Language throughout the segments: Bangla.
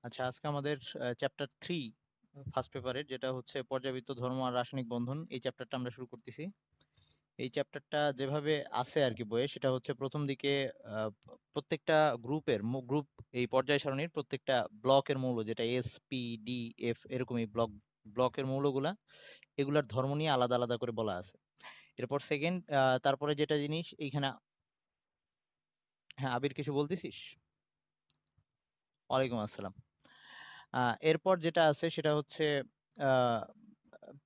আচ্ছা, আজকে আমাদের চ্যাপ্টার 3 ফার্স্ট পেপারের, যেটা হচ্ছে পর্যাবৃত্ত ধর্ম আর রাসায়নিক বন্ধন, এই চ্যাপ্টারটা আমরা শুরু করতেছি। এই চ্যাপ্টারটা যেভাবে আছে আর কি বইয়ে, সেটা হচ্ছে প্রথম দিকে প্রত্যেকটা গ্রুপ, এই পর্যায় সারণীর প্রত্যেকটা ব্লকের মৌল, যেটা এস পি ডি এফ এরকম এই ব্লকের মৌলগুলা, এগুলার ধর্ম নিয়ে আলাদা আলাদা করে বলা আছে। এরপর সেকেন্ড, তারপরে যেটা জিনিস এইখানে, হ্যাঁ আবির কিছু বলতেছিস? ওয়ালাইকুম আসসালাম। এরপর যেটা আছে সেটা হচ্ছে আহ,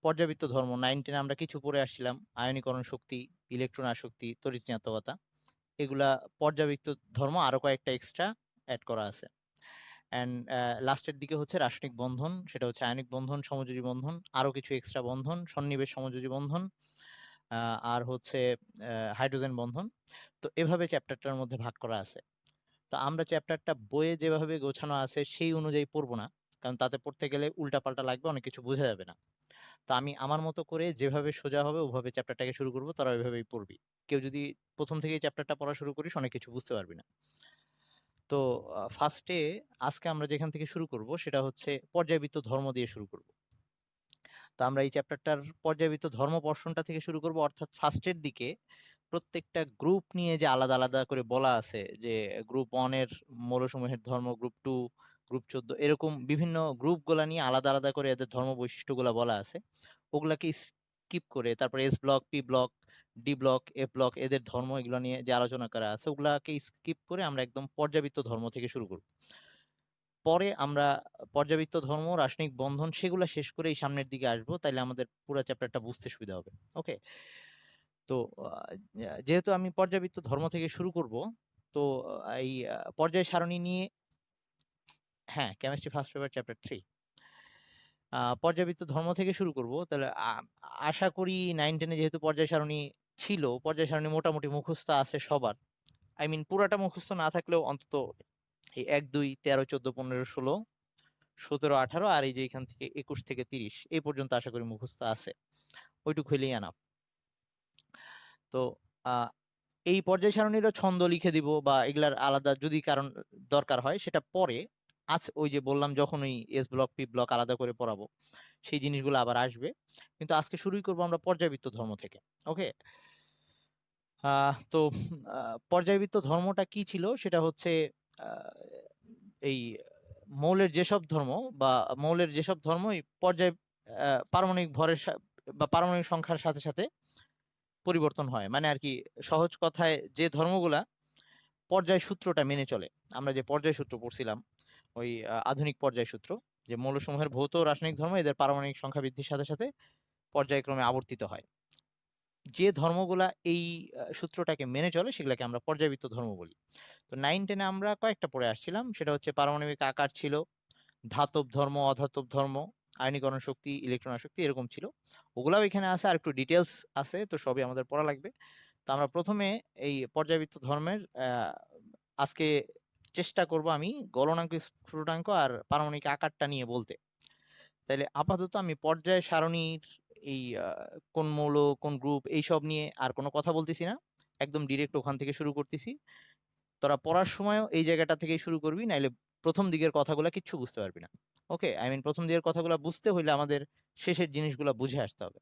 পর্যাবৃত্ত ধর্ম 9-10 আমরা কিছু পড়ে আসছিলাম, আয়নীকরণ শক্তি, ইলেকট্রন আসক্তি, তড়িৎ-ঋণাত্মকতা, এগুলা পর্যাবৃত্ত ধর্ম আরো কয়েকটা এক্সট্রা অ্যাড করা আছে। অ্যান্ড লাস্টের দিকে হচ্ছে রাসায়নিক বন্ধন, সেটা হচ্ছে আয়নিক বন্ধন, সমযোজী বন্ধন, আরো কিছু এক্সট্রা বন্ধন, সন্নিবেশ সমযোজী বন্ধন, আর হচ্ছে হাইড্রোজেন বন্ধন। তো এভাবে চ্যাপ্টারটার মধ্যে ভাগ করা আছে। তো আমরা চ্যাপ্টারটা বইয়ে যেভাবে গোছানো আছে সেই অনুযায়ী পড়বো না, কারণ তাতে পড়তে গেলে উল্টাপাল্টা লাগবে, অনেক কিছু বোঝা যাবে না। তো আমি আমার মতো করে যেভাবে সোজা হবে ওভাবে চ্যাপ্টারটাকে শুরু করবো, তারা ওইভাবেই পড়বি। কেউ যদি প্রথম থেকেই চ্যাপ্টারটা পড়া শুরু করিস, অনেক কিছু বুঝতে পারবি না। তো ফার্স্টে আজকে আমরা যেখান থেকে শুরু করব সেটা হচ্ছে পর্যায়বৃত্ত ধর্ম দিয়ে শুরু করব। তো আমরা এই চ্যাপ্টারটার পর্যায়বৃত্ত ধর্ম পোর্শনটা থেকে শুরু করব, অর্থাৎ ফার্স্টের দিকে প্রত্যেকটা গ্রুপ নিয়ে যে আলাদা আলাদা করে বলা আছে, যে গ্রুপ 1 এর মৌলসমূহের ধর্ম, গ্রুপ 2, গ্রুপ 14, এরকম বিভিন্ন গ্রুপগুলা নিয়ে আলাদা আলাদা করে এদের ধর্ম বৈশিষ্ট্যগুলা বলা আছে। ওগুলাকে স্কিপ করে তারপর S block, P block, D block, F block, এদের ধর্ম এগুলো নিয়ে যে আলোচনা করা আছে ওগুলাকে স্কিপ করে আমরা একদম পর্যাবৃত্ত ধর্ম থেকে শুরু করব। পরে আমরা পর্যাবৃত্ত ধর্ম, রাসায়নিক বন্ধন, সেগুলো শেষ করে এই সামনের দিকে আসবো, তাইলে আমাদের পুরো চ্যাপ্টারটা বুঝতে সুবিধা হবে। ওকে। তো যেহেতু আমি পর্যাবৃত্ত ধর্ম থেকে শুরু করব, তো এই পর্যায় সারণী নিয়ে, হ্যাঁ কেমিস্ট্রি ফার্স্ট পেপার চ্যাপ্টার 3, পর্যাবৃত্ত ধর্ম থেকে শুরু করব। তাহলে আশা করি 9-10 যেহেতু পর্যায় সারণী ছিল, পর্যায় সারণী মোটামুটি মুখস্থ আছে সবার। আই মিন পুরাটা মুখস্থ না থাকলেও অন্তত এই 1, 2, 13, 14, 15, 16, 17, 18 আর এই যে এখান থেকে 21 থেকে 30 এই পর্যন্ত আশা করি মুখস্থ আছে। ওইটুকু হইলেই আনাফ। তো আহ, এই পর্যায় সারণীরও ছন্দ লিখে দিব বা এগুলার আলাদা যদি কারণ দরকার হয় সেটা পরে। আজ ওই যে বললাম, যখন ওই এস ব্লক, পি ব্লক আলাদা করে পড়াবো সেই জিনিসগুলো আবার আসবে। কিন্তু আজকে শুরুই করবো আমরা পর্যায়বৃত্ত ধর্ম থেকে। ওকে। তো পর্যায়বৃত্ত ধর্মটা কি ছিল সেটা হচ্ছে আহ, এই মৌলের যেসব ধর্ম এই পর্যায় পারমাণবিক বা পারমাণবিক সংখ্যার সাথে সাথে পরিবর্তন হয়, মানে আর কি সহজ কথায় যে ধর্মগুলা পর্যায় সূত্রটা মেনে চলে। আমরা যে পর্যায় সূত্র পড়ছিলাম, ওই আধুনিক পর্যায় সূত্র, যে মৌলসমূহের ভৌত ও রাসায়নিক ধর্ম এদের পারমাণবিক সংখ্যা বৃদ্ধির সাথে সাথে পর্যায়ক্রমে আবর্তিত হয়। যে ধর্মগুলা এই সূত্রটাকে মেনে চলে সেগুলাকে আমরা পর্যায়বৃত্ত ধর্ম বলি। তো 9-10 আমরা কয়েকটা পড়ে আসছিলাম, সেটা হচ্ছে পারমাণবিক আকার ছিল, ধাতব ধর্ম, অধাতব ধর্ম, আয়নীকরণ শক্তি, ইলেকট্রন আসক্তি, এরকম ছিল। ওগুলাও এখানে আছে, আর একটু ডিটেলস আছে, তো সবই আমাদের পড়া লাগবে। তো আমরা প্রথমে এই পর্যায়বৃত্ত ধর্মের আজকে চেষ্টা করব আমি গলনাঙ্ক, স্ফুটনাঙ্ক আর পারমাণবিক আকারটা নিয়ে বলতে। তাইলে আপাতত আমি পর্যায় সারণীর এই কোন মৌল, কোন গ্রুপ, এইসব নিয়ে আর কোনো কথা বলতেছি না, একদম ডিরেক্ট ওখান থেকে শুরু করতেছি। তোরা পড়ার সময়ও এই জায়গাটা থেকেই শুরু করবি, নাইলে প্রথম দিকের কথাগুলো কিচ্ছু বুঝতে পারবি না। ওকে, আই মিন প্রথম দিকের কথাগুলো বুঝতে হইলে আমাদের শেষের জিনিসগুলো বুঝে আসতে হবে।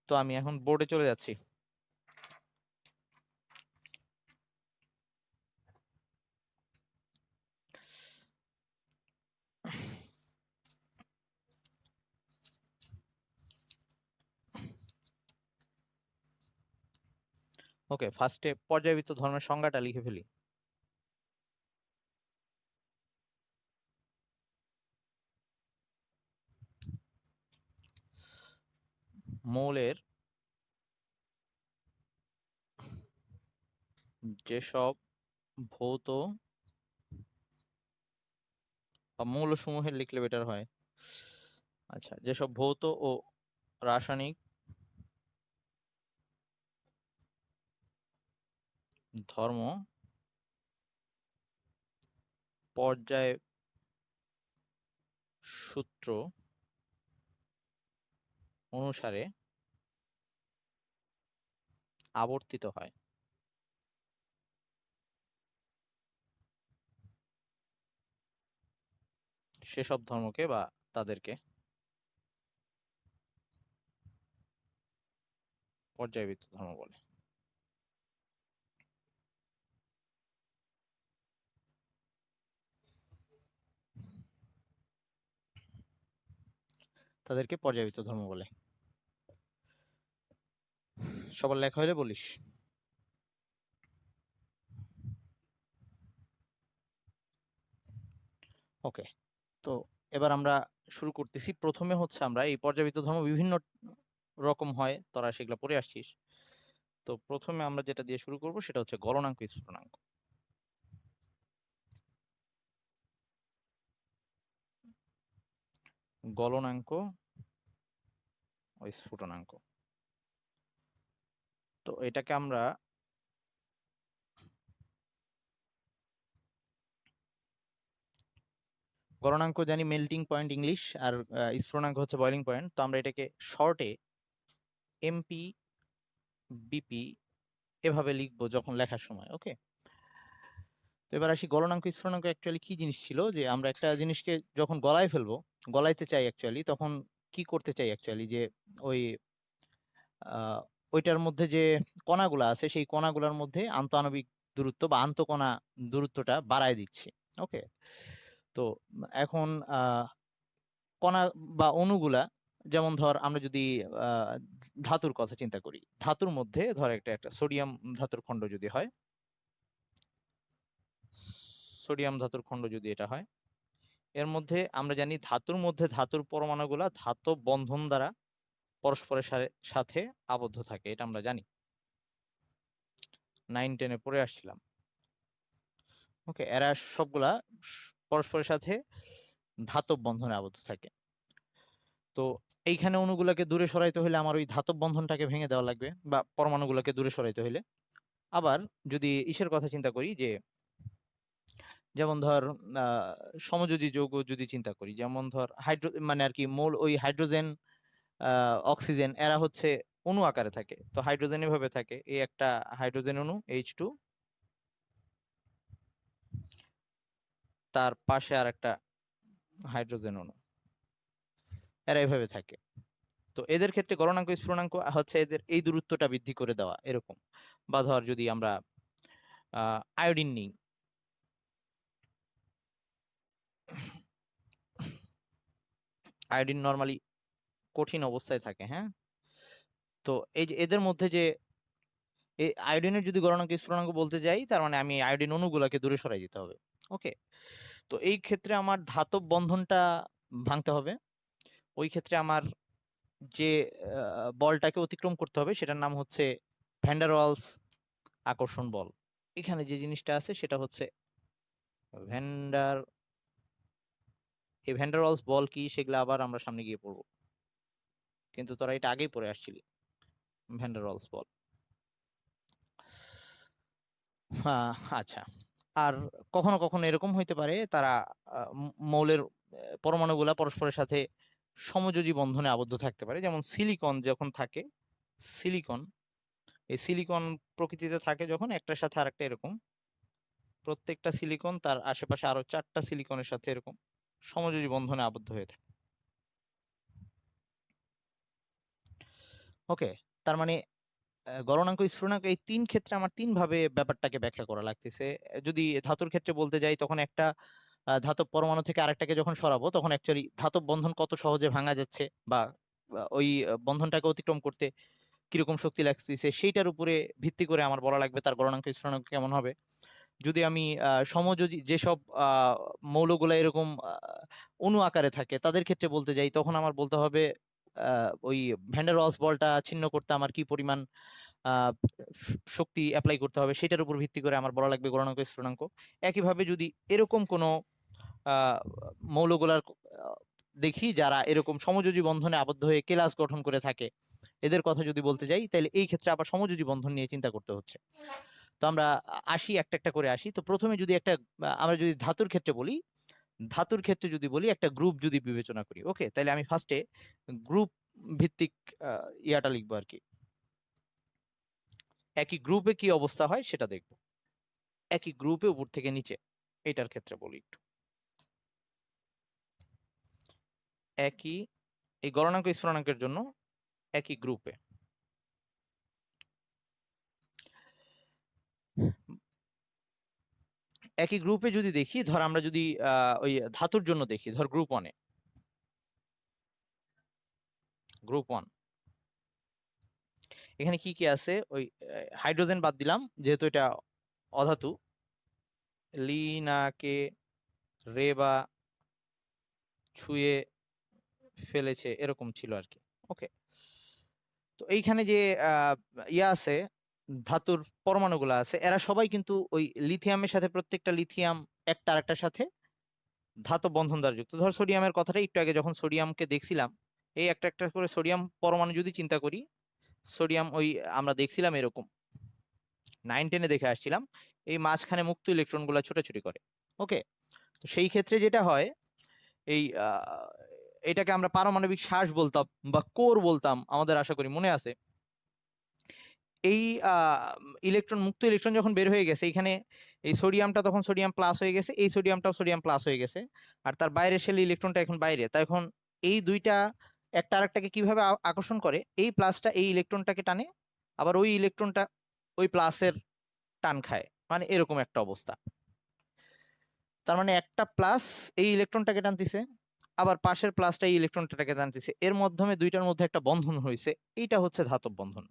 তো আমি এখন বোর্ডে চলে যাচ্ছি। ওকে, ফার্স্টে পর্যায়বৃত্ত ধর্মের সংজ্ঞাটা লিখে ফেলি। মৌলের যেসব ভৌত বা মৌলসমূহের লিখলে বেটার হয়। আচ্ছা, যেসব ভৌত ও রাসায়নিক ধর্ম পর্যায় সূত্র অনুসারে আবর্তিত হয়। সেসব ধর্মকে বা তাদেরকে পর্যায়বৃত্ত ধর্ম বলে। তাদেরকে পর্যায়বৃত্ত ধর্ম বলে। সবার লেখা হলে বলিস। ওকে, তো এবার আমরা শুরু করতেছি। প্রথমে হচ্ছে আমরা এই পর্যাবৃত্ত ধর্ম বিভিন্ন রকম হয়, তোরা সেগুলো পড়ে আসছিস। তো প্রথমে আমরা যেটা দিয়ে শুরু করব সেটা হচ্ছে গলনাঙ্ক স্ফুটনাঙ্ক। গলনাঙ্ক ও স্ফুটনাঙ্ক, তো এটাকে আমরা গলনাঙ্ক জানি মেল্টিং পয়েন্ট ইংলিশ, আর স্ফুটনাঙ্ক হচ্ছে বয়লিং পয়েন্ট। তো আমরা এটাকে শর্টে এমপি বিপি এভাবে লিখবো যখন লেখার সময়। ওকে, তো এবার আসি গলনাঙ্ক স্ফুটনাঙ্ক অ্যাকচুয়ালি কি জিনিস ছিল। যে আমরা একটা জিনিসকে যখন গলায় ফেলবো, গলাইতে চাই অ্যাকচুয়ালি, তখন কি করতে চাই অ্যাকচুয়ালি, যে ওই আহ, ওইটার মধ্যে যে কণাগুলো আছে সেই কণাগুলোর মধ্যে আন্তঃআণবিক দূরত্ব বা আন্তঃকণা দূরত্বটা বাড়ায় দিচ্ছি। ওকে, তো এখন কণা বা অণুগুলা, যেমন ধর আমরা যদি আহ, ধাতুর কথা চিন্তা করি, ধাতুর মধ্যে ধর একটা একটা সোডিয়াম ধাতুর খণ্ড যদি হয়, সোডিয়াম ধাতুর খণ্ড যদি এটা হয়, এর মধ্যে আমরা জানি ধাতুর মধ্যে ধাতুর পরমাণুগুলা ধাতব বন্ধন দ্বারা পরস্পরের সাথে আবদ্ধ থাকে, এটা আমরা জানি, 9-10-এ পড়ে আসছিলাম। ওকে, এরা সবগুলা পরস্পরের সাথে ধাতব বন্ধনে আবদ্ধ থাকে। তো এইখানে অণুগুলোকে দূরে সরাইতে হলে আমার ওই ধাতব বন্ধনটাকে ভেঙে দেওয়া লাগবে, বা পরমাণুগুলোকে দূরে সরাইতে হলে। আবার যদি ইসের কথা চিন্তা করি, যে যেমন ধর আহ, সমযোজী যৌগ যদি চিন্তা করি, যেমন ধর মানে আর কি মূল ওই হাইড্রোজেন অক্সিজেন, এরা হচ্ছে অণু আকারে থাকে। তো হাইড্রোজেন এভাবে থাকে, এই একটা হাইড্রোজেন অণু H2, তার পাশে আর একটা হাইড্রোজেন অণু, এরা এভাবে থাকে। তো এদের ক্ষেত্রে গলনাঙ্ক স্ফুটনাঙ্ক হচ্ছে এদের এই দূরত্বটা বৃদ্ধি করে দেওয়া, এরকম। বা ধর যদি আমরা আয়োডিন নিই, আয়োডিন নর্মালি কঠিন অবস্থায় থাকে, হ্যাঁ। তো এই যে এদের মধ্যে যে এই আয়োডিনের যদি গলনাঙ্ক স্ফুটনাঙ্ক বলতে যাই, তার মানে আমি আয়োডিন অণুগুলাকে দূরে সরাই দিতে হবে। ওকে, তো এই ক্ষেত্রে আমার ধাতব বন্ধনটা ভাঙতে হবে। ওই ক্ষেত্রে আমার যে বলটাকে অতিক্রম করতে হবে সেটার নাম হচ্ছে ভ্যান্ডার ওয়ালস আকর্ষণ বল। এখানে যে জিনিসটা আছে সেটা হচ্ছে ভ্যান্ডার এই ভ্যান্ডার ওয়ালস বল কি, সেগুলো আবার আমরা সামনে গিয়ে পড়বো, কিন্তু তোরা এটা আগেই পড়ে আসছিলি, ভ্যান্ডার ওয়ালস বল। আচ্ছা, আর কখনো কখনো এরকম হইতে পারে তারা মৌলের পরমাণুগুলা পরস্পরের সাথে সমযোজী বন্ধনে আবদ্ধ থাকতে পারে। যেমন সিলিকন যখন থাকে, সিলিকন, এই সিলিকন প্রকৃতিতে থাকে যখন একটার সাথে আরেকটা এরকম, প্রত্যেকটা সিলিকন তার আশেপাশে আরো 4টা সিলিকনের সাথে এরকম সমযোজী বন্ধনে আবদ্ধ হয়ে থাকে। ওকে, তার মানে গলনাঙ্ক স্ফুটনাঙ্ক এই 3 ক্ষেত্রে আমার 3 ভাবে ব্যাপারটাকে ব্যাখ্যা করা লাগতেছে। যদি ধাতুর ক্ষেত্রে বলতে যাই, তখন একটা ধাতব পরমাণু থেকে আরেকটাকে যখন সরাবো, তখন অ্যাকচুয়ালি ধাতব বন্ধন কত সহজে ভাঙা যাচ্ছে, বা ওই বন্ধনটাকে অতিক্রম করতে কিরকম শক্তি লাগতেছে, সেইটার উপরে ভিত্তি করে আমার বলা লাগবে তার গলনাঙ্ক স্ফুটনাঙ্ক কেমন হবে। যদি আমি সমযোজী যেসব মৌলগুলা এরকম অণু আকারে থাকে তাদের ক্ষেত্রে বলতে যাই, তখন আমার বলতে হবে ওই ভ্যান্ডার ওয়ালস বলটা ছিন্ন করতে আমার কি পরিমাণ শক্তি অ্যাপ্লাই করতে হবে, সেটার উপর ভিত্তি করে আমার বলা লাগবে গলনাঙ্ক স্ফুটনাঙ্ক। একইভাবে যদি এরকম কোনো আহ, মৌলগুলার দেখি যারা এরকম সমযোজী বন্ধনে আবদ্ধ হয়ে কেলাস গঠন করে থাকে, এদের কথা যদি বলতে যাই, তাহলে এই ক্ষেত্রে আবার সমযোজী বন্ধন নিয়ে চিন্তা করতে হচ্ছে। তো আমরা আসি একটা একটা করে আসি। তো প্রথমে যদি একটা আমরা যদি ধাতুর ক্ষেত্রে বলি, ধাতুর ক্ষেত্রে যদি বলি একটা গ্রুপ যদি বিবেচনা করি, ওকে, তাহলে আমি ফার্স্টে গ্রুপ ভিত্তিক ইয়াটা লিখবো আর কি, একই গ্রুপে কি অবস্থা হয় সেটা দেখবো, একই গ্রুপে উপর থেকে নিচে, এটার ক্ষেত্রে বলি একটু। একই, এই গলনাঙ্ক স্ফুটনাঙ্কের জন্য একই গ্রুপে। একই গ্রুপে যদি দেখি, ধর আমরা যদি ওই ধাতুর জন্য দেখি, ধর গ্রুপ 1 এ, গ্রুপ 1 এখানে কি কি আছে, ওই হাইড্রোজেন বাদ দিলাম যেহেতু এটা অধাতু, লিনাকে রেবা ছুঁয়ে ফেলেছে এরকম ছিল আর কি। ওকে, তো এইখানে যে ইয়া আছে, ধাতুর পরমাণুগুলো আছে, এরা সবাই কিন্তু ওই লিথিয়ামের সাথে, প্রত্যেকটা লিথিয়াম একটা আরেকটার সাথে ধাতব বন্ধন দ্বারা যুক্ত। ধর সোডিয়ামের কথাটা একটু আগে যখন সোডিয়ামকে দেখছিলাম, এই একটা একটা করে সোডিয়াম পরমাণু যদি চিন্তা করি, সোডিয়াম ওই আমরা দেখছিলাম এরকম 9-10-এ দেখে আসছিলাম, এই মাঝখানে মুক্ত ইলেকট্রন গুলা ছোটাছুটি করে। ওকে, তো সেই ক্ষেত্রে যেটা হয়, এই এটাকে আমরা পারমাণবিক শ্বাস বলতাম বা কোর বলতাম, আমাদের আশা করি মনে আছে। এই ইলেকট্রন, মুক্ত ইলেকট্রন যখন বের হয়ে গেছে, এখানে এই সোডিয়ামটা তখন সোডিয়াম প্লাস হয়ে গেছে, এই সোডিয়ামটাও সোডিয়াম প্লাস হয়ে গেছে, আর তার বাইরে শেল ইলেকট্রনটা এখন বাইরে। তাই এখন এই দুইটা একটা আরেকটাকে কিভাবে আকর্ষণ করে, এই প্লাসটা এই ইলেকট্রনটাকে টানে, আবার ওই ইলেকট্রনটা ওই প্লাসের টান খায়, মানে এরকম একটা অবস্থা। তার মানে একটা প্লাস এই ইলেকট্রনটাকে টানতেছে, আবার পাশের প্লাসটা এই ইলেকট্রনটাকে টানতেছে, এর মাধ্যমে দুইটার মধ্যে একটা বন্ধন হয়েছে, এইটা হচ্ছে ধাতব বন্ধন।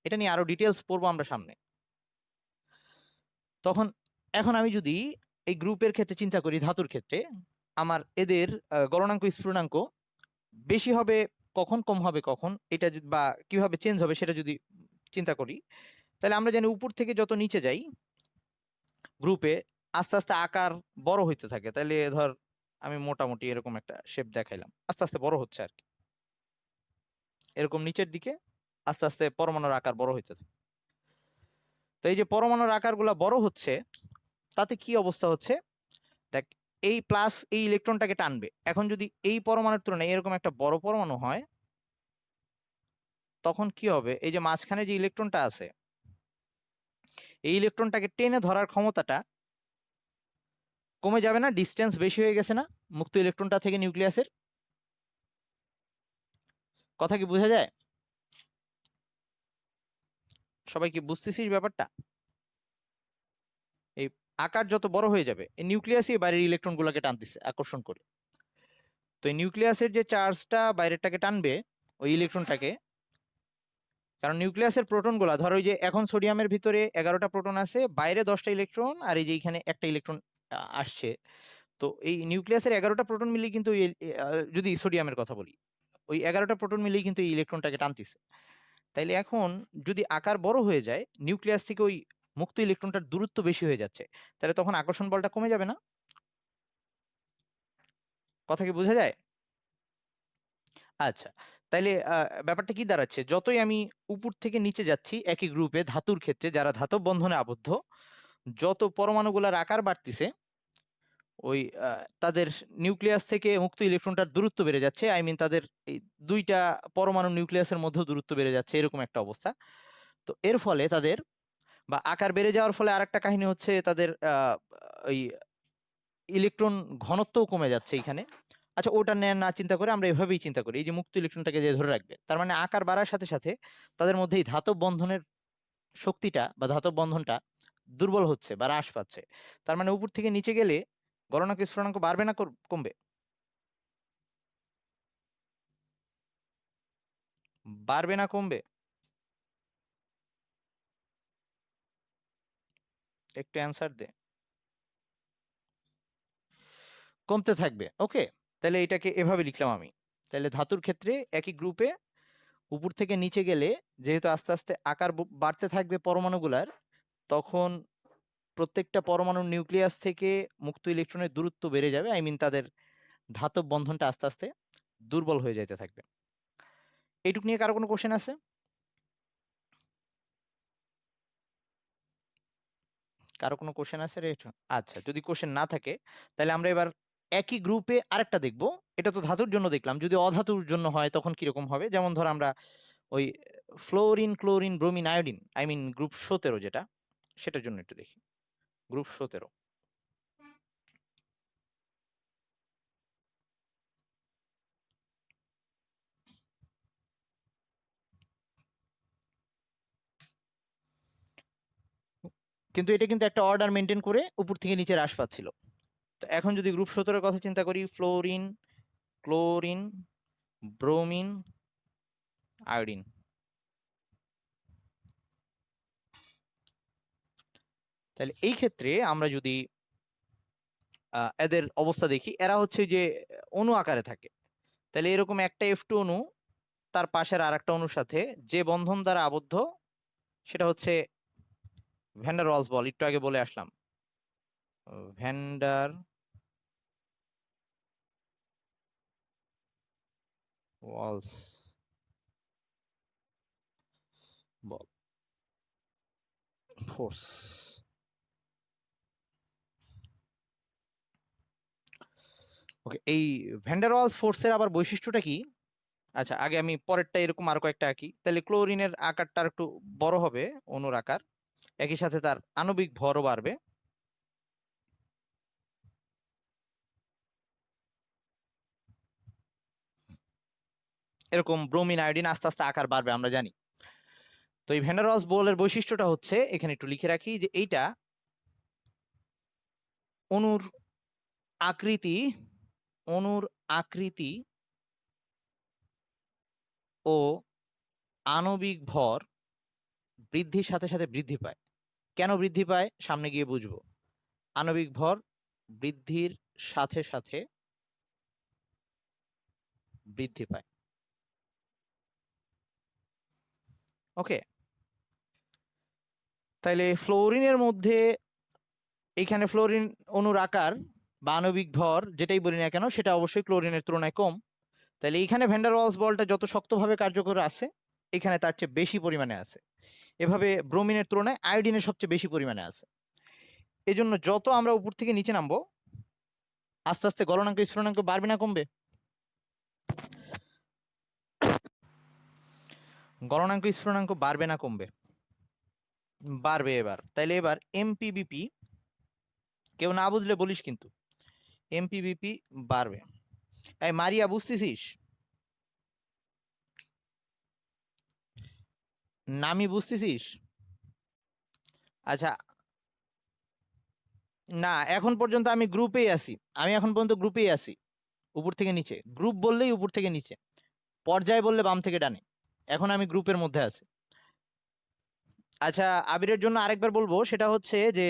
এটা নিয়ে আরো ডিটেলস পড়বো আমরা সামনে। তখন এখন আমি যদি এই গ্রুপের ক্ষেত্রে চিন্তা করি, ধাতুর ক্ষেত্রে আমার এদের গলনাঙ্ক স্ফুটনাঙ্ক বেশি হবে কখন, কম হবে কখন, এটা বা কিভাবে চেঞ্জ হবে সেটা যদি চিন্তা করি, তাহলে আমরা জানি উপর থেকে যত নিচে যাই গ্রুপে, আস্তে আস্তে আকার বড় হইতে থাকে। তাহলে ধর আমি মোটামুটি এরকম একটা শেপ দেখাইলাম, আস্তে আস্তে বড় হচ্ছে আর কি, এরকম নিচের দিকে আস্তে আস্তে পরমাণুর আকার বড় হইতে থাকে। তো এই যে পরমাণুর আকারগুলো বড় হচ্ছে, তাতে কি অবস্থা হচ্ছে দেখ, এই প্লাস এই ইলেকট্রনটাকে টানবে। এখন যদি এই পরমাণুর তুলনায় এরকম একটা বড় পরমাণু হয়, তখন কি হবে, এই যে মাঝখানে যে ইলেকট্রনটা আছে, এই ইলেকট্রনটাকে টেনে ধরার ক্ষমতাটা কমে যাবে না? ডিস্টেন্স বেশি হয়ে গেছে না মুক্ত ইলেকট্রনটা থেকে নিউক্লিয়াসের? কথা কি বোঝা যায়? সবাই কি বুঝতেছিস ব্যাপারটা? এই আকার যত বড় হয়ে যাবে, এই নিউক্লিয়াসই বাইরের ইলেকট্রন গুলাকে টানতেছে আকর্ষণ করে। তো এই নিউক্লিয়াসের যে চার্জটা বাইরেরটাকে টানবে ওই ইলেকট্রনটাকে, কারণ নিউক্লিয়াসের প্রোটন গুলা, ধরো ওই যে এখন সোডিয়ামের ভিতরে 11টা প্রোটন আছে, বাইরে 10টা ইলেকট্রন, আর এই যে এখানে একটা ইলেকট্রন আসছে। তো এই নিউক্লিয়াসের 11টা প্রোটন মিলেই কিন্তু যদি সোডিয়ামের কথা বলি, ওই 11টা প্রোটন মিলেই কিন্তু এই ইলেকট্রনটাকে টানতেছে। তাইলে এখন যদি আকার বড় হয়ে যায়, নিউক্লিয়াস থেকে ওই মুক্ত ইলেকট্রনটার দূরত্ব বেশি হয়ে যাচ্ছে, তাহলে তখন আকর্ষণ বলটা কমে যাবে না? কথা কি বোঝা যায়? আচ্ছা, তাইলে ব্যাপারটা কি দাঁড়াচ্ছে, যতই আমি উপর থেকে নিচে যাচ্ছি একই গ্রুপে ধাতুর ক্ষেত্রে যারা ধাতব বন্ধনে আবদ্ধ, যত পরমাণুগুলোর আকার বাড়তিছে, ওই তাদের নিউক্লিয়াস থেকে মুক্ত ইলেকট্রনটার দূরত্ব বেড়ে যাচ্ছে, আই মিন তাদের এই দুইটা পরমাণু নিউক্লিয়াসের মধ্যে দূরত্ব বেড়ে যাচ্ছে, এরকম একটা অবস্থা। তো এর ফলে তাদের, বা আকার বেড়ে যাওয়ার ফলে আরেকটা কাহিনী হচ্ছে, তাদের ওই ইলেকট্রন ঘনত্বও কমে যাচ্ছে এখানে। আচ্ছা, ওটা না চিন্তা করে আমরা এভাবেই চিন্তা করি, এই যে মুক্ত ইলেকট্রনটাকে যে ধরে রাখবে, তার মানে আকার বাড়ার সাথে সাথে তাদের মধ্যে এই ধাতব বন্ধনের শক্তিটা বা ধাতব বন্ধনটা দুর্বল হচ্ছে বা হ্রাস পাচ্ছে। তার মানে উপর থেকে নিচে গেলে গলনাঙ্ক স্ফুটনাঙ্ক বাড়বে না কমবে? বাড়বে না কমবে? একটু অ্যান্সার দে। কমতে থাকবে। ওকে, তাহলে এটাকে এভাবে লিখলাম আমি। তাহলে ধাতুর ক্ষেত্রে একই গ্রুপে উপর থেকে নিচে গেলে, যেহেতু আস্তে আস্তে আকার বাড়তে থাকবে পরমাণুগুলার, তখন প্রত্যেকটা পরমাণুর নিউক্লিয়াস থেকে মুক্ত ইলেকট্রনের দূরত্ব বেড়ে যাবে, আই মিন তাদের ধাতব বন্ধনটা আস্তে আস্তে দুর্বল হয়ে যেতে থাকবে। এইটুক নিয়ে কারো কোনো কোশ্চেন আছে? কারো কোনো কোশ্চেন আছে রে? আচ্ছা, যদি কোশ্চেন না থাকে, তাহলে আমরা এবার একই গ্রুপে আরেকটা দেখব। এটা তো ধাতুর জন্য দেখলাম, যদি অধাতুর জন্য হয় তখন কিরকম হবে। যেমন ধর আমরা ওই fluorine, chlorine, bromine, iodine, I mean group 17 যেটা, সেটার জন্য একটু দেখি। গ্রুপ 17, কিন্তু এটা কিন্তু একটা অর্ডার মেনটেন করে উপর থেকে নিচে হ্রাস পাচ্ছিল। তো এখন যদি গ্রুপ 17 এর কথা চিন্তা করি, ফ্লোরিন, ক্লোরিন, ব্রোমিন, আয়োডিন। তাহলে এই ক্ষেত্রে আমরা যদি এদের অবস্থা দেখি, এরা হচ্ছে যে অণু আকারে থাকে। তাহলে এরকম একটা F2 অণু তার পাশের আরেকটা অণুর সাথে যে বন্ধন দ্বারা আবদ্ধ সেটা হচ্ছে ভ্যান ডার ওয়ালস বল। একটু আগে বলে আসলাম, ভ্যান ডার ওয়ালস বল ফোর্স। ওকে, এই ভ্যান ডার ওয়ালস ফোর্সের আবার বৈশিষ্ট্যটা কি? আচ্ছা, আগে আমি পরেরটা এরকম আরো কয়েকটা আঁকি। তাহলে ক্লোরিনের আকারটা একটু বড় হবে, অণুর আকার, একই সাথে তার আণবিক ভরও বাড়বে। এরকম ব্রোমিন, আয়োডিন আস্তে আস্তে আকার বাড়বে, আমরা জানি। তো এই ভ্যান ডার ওয়ালস বলের বৈশিষ্ট্যটা হচ্ছে, এখানে একটু লিখে রাখি, যে এইটা অণুর আকৃতি, অণুর আকৃতি ও আণবিক ভর বৃদ্ধির সাথে সাথে বৃদ্ধি পায়। কেন বৃদ্ধি পায় সামনে গিয়ে বুঝবো। আণবিক ভর বৃদ্ধির সাথে সাথে বৃদ্ধি পায়। ওকে, তাইলে ফ্লোরিনের মধ্যে, এইখানে ফ্লোরিন অণুর আকার বা আণবিক ভর যেটাই বলি না কেন সেটা অবশ্যই ক্লোরিনের তুলনায় কম। তাহলে এইখানে ভ্যান ডার ওয়ালস বলটা যত শক্তভাবে কার্যকর আছে, এখানে তার চেয়ে বেশি পরিমাণে আছে। এভাবে ব্রোমিনের তুলনায় আয়োডিনের সবচেয়ে বেশি পরিমাণে আছে। এজন্য যত আমরা উপর থেকে নিচে নামবো, আস্তে আস্তে গলনাঙ্ক স্ফুটনাঙ্ক বাড়বে না কমবে? গলনাঙ্ক স্ফুটনাঙ্ক বাড়বে না কমবে? বাড়বে। এবার তাইলে এবার এমপিবিপি, কেউ না বুঝলে বলিস কিন্তু, এমপিবিপি বাড়বে। এই মারিয়া, বুঝতেছিস? নামি, বুঝতেছিস? আচ্ছা, না, এখন পর্যন্ত আমি গ্রুপেই আছি। আমি এখন পর্যন্ত গ্রুপেই আছি, উপর থেকে নিচে। গ্রুপ বললেই উপর থেকে নিচে, পর্যায় বললে বাম থেকে ডানে। এখন আমি গ্রুপের মধ্যে আছি। আচ্ছা, আবিরের জন্য আরেকবার বলবো, সেটা হচ্ছে যে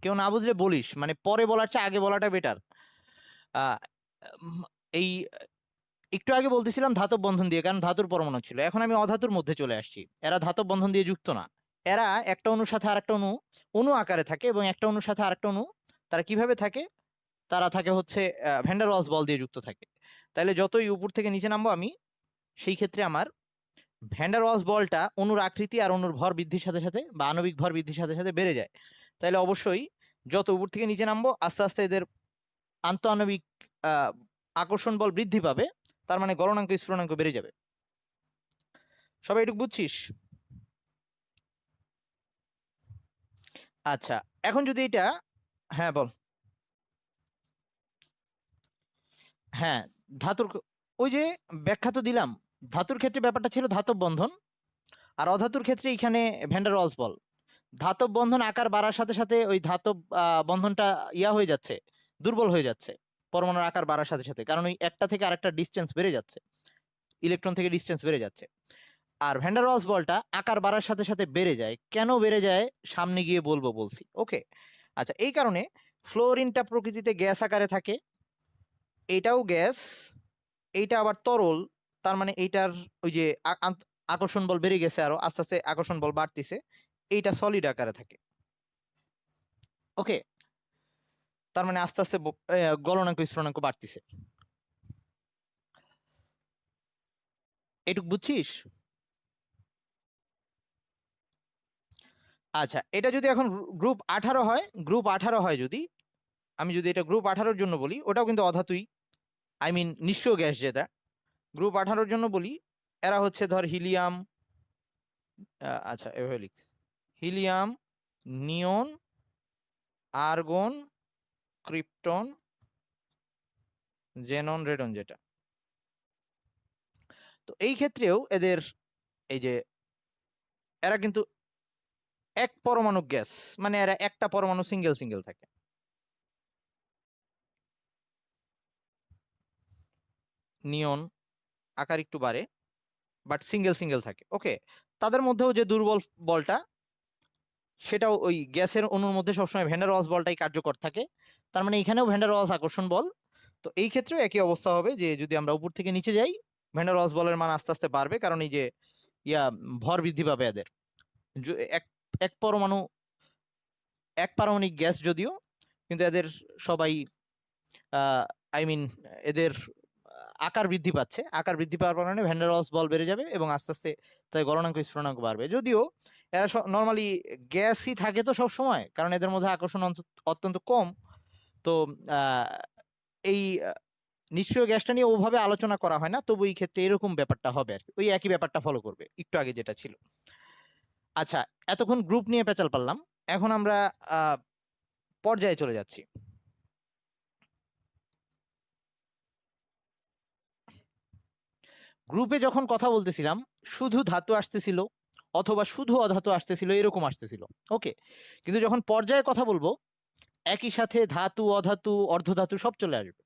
কেউ না বুঝলে বলিস, মানে পরে বলার চেয়ে আগে বলাটা বেটার। এই একটু আগে বলতেছিলাম ধাতব বন্ধন দিয়ে, কারণ ধাতুর পরমাণু ছিল। এখন আমি অধাতুর মধ্যে চলে আসছি। এরা ধাতব বন্ধন দিয়ে যুক্ত না। এরা একটা অণুর সাথে আরেকটা অণু অণু আকারে থাকে, এবং একটা অণুর সাথে আরেকটা অণু তারা কিভাবে থাকে? তারা থাকে হচ্ছে ভ্যান ডার ওয়ালস বল দিয়ে যুক্ত থাকে। তাহলে যতই উপর থেকে নিচে নামবো আমি, সেই ক্ষেত্রে আমার ভ্যান ডার ওয়ালস বলটা অণুর আকৃতি আর অণুর ভর বৃদ্ধির সাথে সাথে বা আণবিক ভর বৃদ্ধির সাথে সাথে বেড়ে যায়। তাহলে অবশ্যই যত উপর থেকে নিচে নামবো, আস্তে আস্তে এদের আন্তঃআণবিক আহ, আকর্ষণ বল বৃদ্ধি পাবে। তার মানে গলনাঙ্ক স্ফুটনাঙ্ক বেড়ে যাবে। সবাই এটুকু বুঝছিস? আচ্ছা, এখন যদি এটা, হ্যাঁ বল। হ্যাঁ, ধাতুর ওই যে ব্যাখ্যা তো দিলাম। ধাতুর ক্ষেত্রে ব্যাপারটা ছিল ধাতব বন্ধন, আর অধাতুর ক্ষেত্রে এখানে ভ্যান ডার ওয়ালস বল। ধাতব বন্ধন আকার বাড়ার সাথে সাথে ওই ধাতব বন্ধনটা ইয়া হয়ে যাচ্ছে, দুর্বল হয়ে যাচ্ছে পরমাণুর আকার বাড়ার সাথে সাথে, কারণ ওই একটা থেকে আরেকটা ডিস্টেন্স বেড়ে যাচ্ছে, ইলেকট্রন থেকে ডিস্টেন্স বেড়ে যাচ্ছে। আর ভ্যান ডার ওয়ালস বলটা আকার বাড়ার সাথে সাথে বেড়ে যায়। কেন বেড়ে যায় সামনে গিয়ে বলবো, বলছি। ওকে, আচ্ছা, এই কারণে ফ্লোরিনটা প্রকৃতিতে গ্যাস আকারে থাকে, এইটাও গ্যাস, এইটা আবার তরল। তার মানে এইটার ওই যে আকর্ষণ বল বেড়ে গেছে, আরো আস্তে আস্তে আকর্ষণ বল বাড়তিছে। এইটা সলিড আকারে থাকে। ওকে, তার মানে আস্তে আস্তে গলনাঙ্ক স্ফুটনাঙ্ক বাড়তিছে। এটুক বুঝছিস? আচ্ছা, এটা যদি এখন গ্রুপ 18 হয়, গ্রুপ 18 হয় যদি, আমি যদি এটা গ্রুপ 18-র জন্য বলি, ওটাও কিন্তু অধাতুই, আই মিন নিষ্ক্রিয় গ্যাস যেটা। গ্রুপ 18-র জন্য বলি, এরা হচ্ছে ধর হিলিয়াম, আচ্ছা এভাবে লিখছি, হিলিয়াম, নিয়ন, আর্গন, ক্রিপ্টন, জেনন, রেডন যেটা। তো এই ক্ষেত্রেও এদের এই যে এরা কিন্তু এক পরমাণু গ্যাস, মানে এরা একটা পরমাণু সিঙ্গেল সিঙ্গেল থাকে। নিয়ন আকার একটু বাড়ে, বাট সিঙ্গেল সিঙ্গেল থাকে। ওকে, তাদের মধ্যেও যে দুর্বল বলটা, সেটাও ওই গ্যাসের অণুর মধ্যে সবসময় ভ্যান ডার ওয়ালস বলটাই কার্যকর থাকে। তার মানে এখানেও ভ্যান ডার ওয়ালস আকর্ষণ বল। তো এই ক্ষেত্রেও একই অবস্থা হবে, যে যদি আমরা উপর থেকে নিচে যাই, ভ্যান ডার ওয়ালস বলের মান আস্তে আস্তে বাড়বে, কারণ এই যে ভর বৃদ্ধি পাবে এদের। এক এক পরমাণু, এক পারমাণবিক গ্যাস যদিও, কিন্তু এদের সবাই আই মিন এদের আকার বৃদ্ধি পাচ্ছে। আকার বৃদ্ধি পাওয়ার কারণে ভ্যান ডার ওয়ালস বল বেড়ে যাবে এবং আস্তে আস্তে তাদের গলনাঙ্ক স্ফুটনাঙ্ক বাড়বে। যদিও এরা নর্মালি গ্যাসই থাকে তো সব সময়, কারণ এদের মধ্যে আকর্ষণ অত্যন্ত কম। তো এই নিষ্ক্রিয় গ্যাসটা নিয়ে ওভাবে আলোচনা করা হয় না, তবু এই ক্ষেত্রে এরকম ব্যাপারটা হবে আর কি, ওই একই ব্যাপারটা ফলো করবে একটু আগে যেটা ছিল। আচ্ছা, এতক্ষণ গ্রুপ নিয়ে পেঁচাল পারলাম, এখন আমরা পর্যায়ে চলে যাচ্ছি। গ্রুপে যখন কথা বলতেছিলাম, শুধু ধাতু আসতেছিল অথবা শুধু অধাতু আসতেছিল, এরকম আসতেছিল। ওকে, কিন্তু যখন পর্যায়ে কথা বলবো, একই সাথে ধাতু, অধাতু, অর্ধধাতু সব চলে আসবে।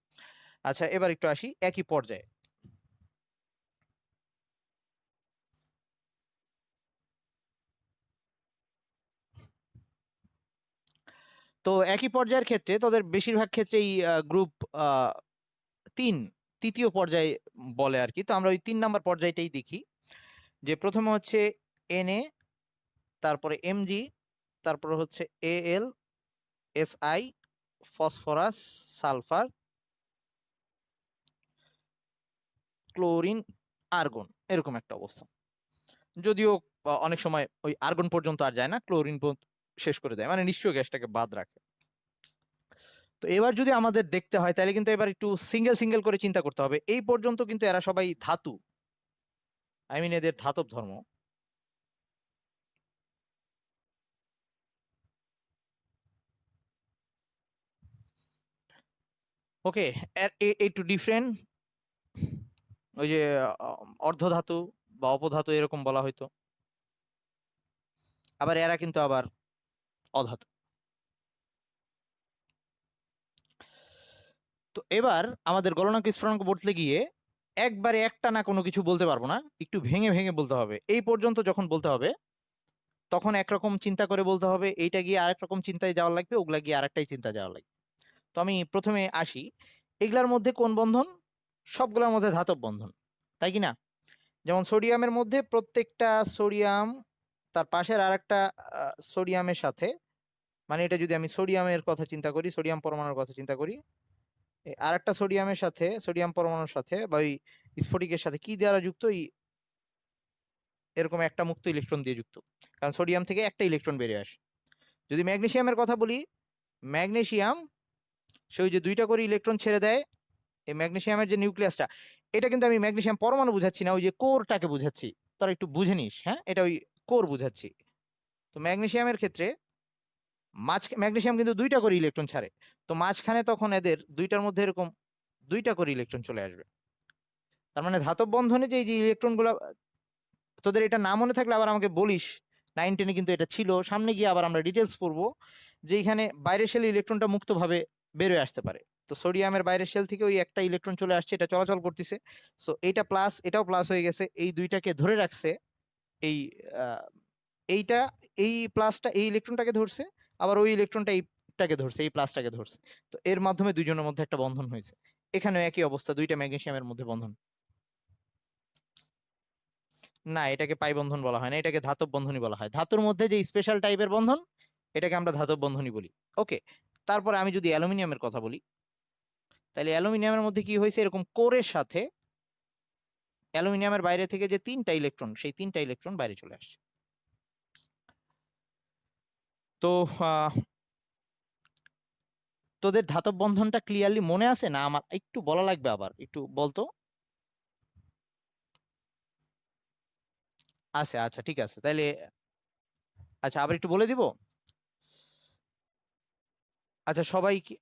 আচ্ছা, এবার একটু আসি একই পর্যায়ে। তো একই পর্যায়ের ক্ষেত্রে তোদের বেশিরভাগ ক্ষেত্রেই গ্রুপ তিন, তৃতীয় পর্যায়ে বলে আর কি। তো আমরা ওই 3 নাম্বার পর্যায়টাই দেখি, যে প্রথমে হচ্ছে Na, তারপরে Mg, তারপরে হচ্ছে Al, Si, phosphorus, sulphur, chlorine, argon, এরকম একটা অবস্থা। যদিও অনেক সময় ওই আর্গন পর্যন্ত আর যায় না, ক্লোরিন শেষ করে দেয়, মানে নিষ্ক্রিয় গ্যাসটাকে বাদ রাখে। তো এবার যদি আমাদের দেখতে হয়, তাহলে কিন্তু এবার একটু সিঙ্গেল সিঙ্গেল করে চিন্তা করতে হবে। এই পর্যন্ত কিন্তু এরা সবাই ধাতু, আই মিন এদের ধাতব ধর্ম। ওকে, একটু ডিফারেন্ট, ওই যে অর্ধধাতু বা অপধাতু এরকম বলা হয়তো। আবার এরা কিন্তু আবার অধাতু। তো এবার আমাদের গলনাঙ্ক স্ফুটনাঙ্ক বলতে গিয়ে একবারে একটা না কোনো কিছু বলতে পারবো না, একটু ভেঙে ভেঙে বলতে হবে। এই পর্যন্ত যখন বলতে হবে, তখন একরকম চিন্তা করে বলতে হবে, এইটা গিয়ে আরেক রকম চিন্তায় যাওয়া লাগবে, ওগুলা গিয়ে আরেকটাই চিন্তা যাওয়া লাগবে। তো আমি প্রথমে আসি, এগুলার মধ্যে কোন বন্ধন? সবগুলোর মধ্যে ধাতব বন্ধন, তাই কি না? যেমন সোডিয়ামের মধ্যে প্রত্যেকটা সোডিয়াম তার পাশের আরেকটা সোডিয়ামের সাথে, মানে এটা যদি আমি সোডিয়ামের কথা চিন্তা করি, সোডিয়াম পরমাণুর কথা চিন্তা করি, আরেকটা সোডিয়ামের সাথে, সোডিয়াম পরমাণুর সাথে বা ওই স্ফটিকের সাথে কি দ্বারা যুক্ত? এরকম একটা মুক্ত ইলেকট্রন দিয়ে যুক্ত, কারণ সোডিয়াম থেকে একটা ইলেকট্রন বেরিয়ে আসে। যদি ম্যাগনেসিয়ামের কথা বলি, ম্যাগনেসিয়াম সে ওই যে 2টা করে ইলেকট্রন ছেড়ে দেয়। এই ম্যাগনেসিয়ামের যে নিউক্লিয়াসটা, এটা কিন্তু আমি ম্যাগনেসিয়াম পরমাণু বুঝাচ্ছি না, ওই যে কোরটাকে বুঝাচ্ছি। তোরা একটু বুঝে নিস, হ্যাঁ, এটা ওই কোর বুঝাচ্ছি। তো ম্যাগনেসিয়ামের ক্ষেত্রে ম্যাগনেসিয়াম কিন্তু 2টা করে ইলেকট্রন ছাড়ে। তো মাঝখানে তখন এদের 2টার মধ্যে এরকম 2টা করে ইলেকট্রন চলে আসবে। তার মানে ধাতব বন্ধনে যে এই যে ইলেকট্রন গুলা, তোদের এটা না মনে থাকলে আবার আমাকে বলিস। 9-10 কিন্তু এটা ছিল, সামনে গিয়ে আবার আমরা ডিটেলস পড়বো, যে এখানে বাইরের শেল ইলেকট্রনটা মুক্তভাবে বেরোয় আসতে পারে। তো সোডিয়ামের বাইরের শেল থেকে ওই একটা ইলেকট্রন চলে আসছে, এটা চলাচল করতেছে। সো এইটা প্লাস, এটাও প্লাস হয়ে গেছে, এই 2টাকে ধরে রাখছে। এই আহ, এইটা, এই প্লাসটা এই ইলেকট্রনটাকে ধরছে, আবার ওই ইলেকট্রনটা এইটাকে ধরছে, এই প্লাসটাকে ধরছে। তো এর মাধ্যমে দুইজনের মধ্যে একটা বন্ধন হয়েছে। এখানে একই অবস্থা, 2টা ম্যাগনেসিয়ামের মধ্যে বন্ধন। না, এটাকে পাই বন্ধন বলা হয় না, এটাকে ধাতব বন্ধনই বলা হয়। ধাতুর মধ্যে যে স্পেশাল টাইপের বন্ধন, এটাকে আমরা ধাতব বন্ধনই বলি। ওকে, তারপরে আমি যদি অ্যালুমিনিয়ামের কথা বলি, তাহলে অ্যালুমিনিয়ামের মধ্যে কি হয়েছে? এরকম কোরের সাথে অ্যালুমিনিয়ামের বাইরে থেকে যে 3টা ইলেকট্রন, সেই 3টা ইলেকট্রন বাইরে চলে আসছে। তো তোদের ধাতব বন্ধনটা ক্লিয়ারলি মনে আছে না? আমার একটু বলা লাগবে, আবার একটু বলতো। আছে, আচ্ছা ঠিক আছে তাইলে। আচ্ছা, আবার একটু বলে দিব। আচ্ছা সবাই কি,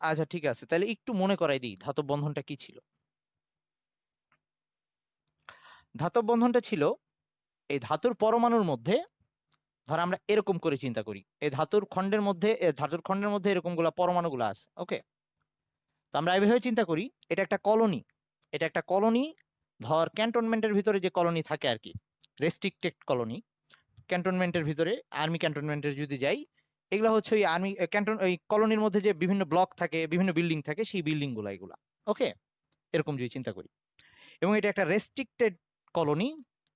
আচ্ছা ঠিক আছে তাহলে একটু মনে করাই দিই ধাতব বন্ধনটা কি ছিল। ধাতব বন্ধনটা ছিল এই ধাতুর পরমাণুর মধ্যে ধর আমরা এরকম করে চিন্তা করি, এই ধাতুর খণ্ডের মধ্যে এরকম গুলা পরমাণুগুলো আছে। ওকে, তো আমরা এইভাবে চিন্তা করি, এটা একটা কলোনি, ধর ক্যান্টনমেন্টের ভিতরে যে কলোনি থাকে আর কি, রেস্ট্রিক্টেড কলোনি, ক্যান্টনমেন্টের ভিতরে, আর্মি ক্যান্টনমেন্টে যদি যাই, এগুলো হচ্ছে ওই আর্মি ক্যান্টন, ওই কলোনির মধ্যে যে বিভিন্ন ব্লক থাকে, বিভিন্ন বিল্ডিং থাকে, সেই বিল্ডিং গুলা এগুলা। ওকে, এরকম যদি চিন্তা করি, এবং এটা একটা রেস্ট্রিক্টেড কলোনি,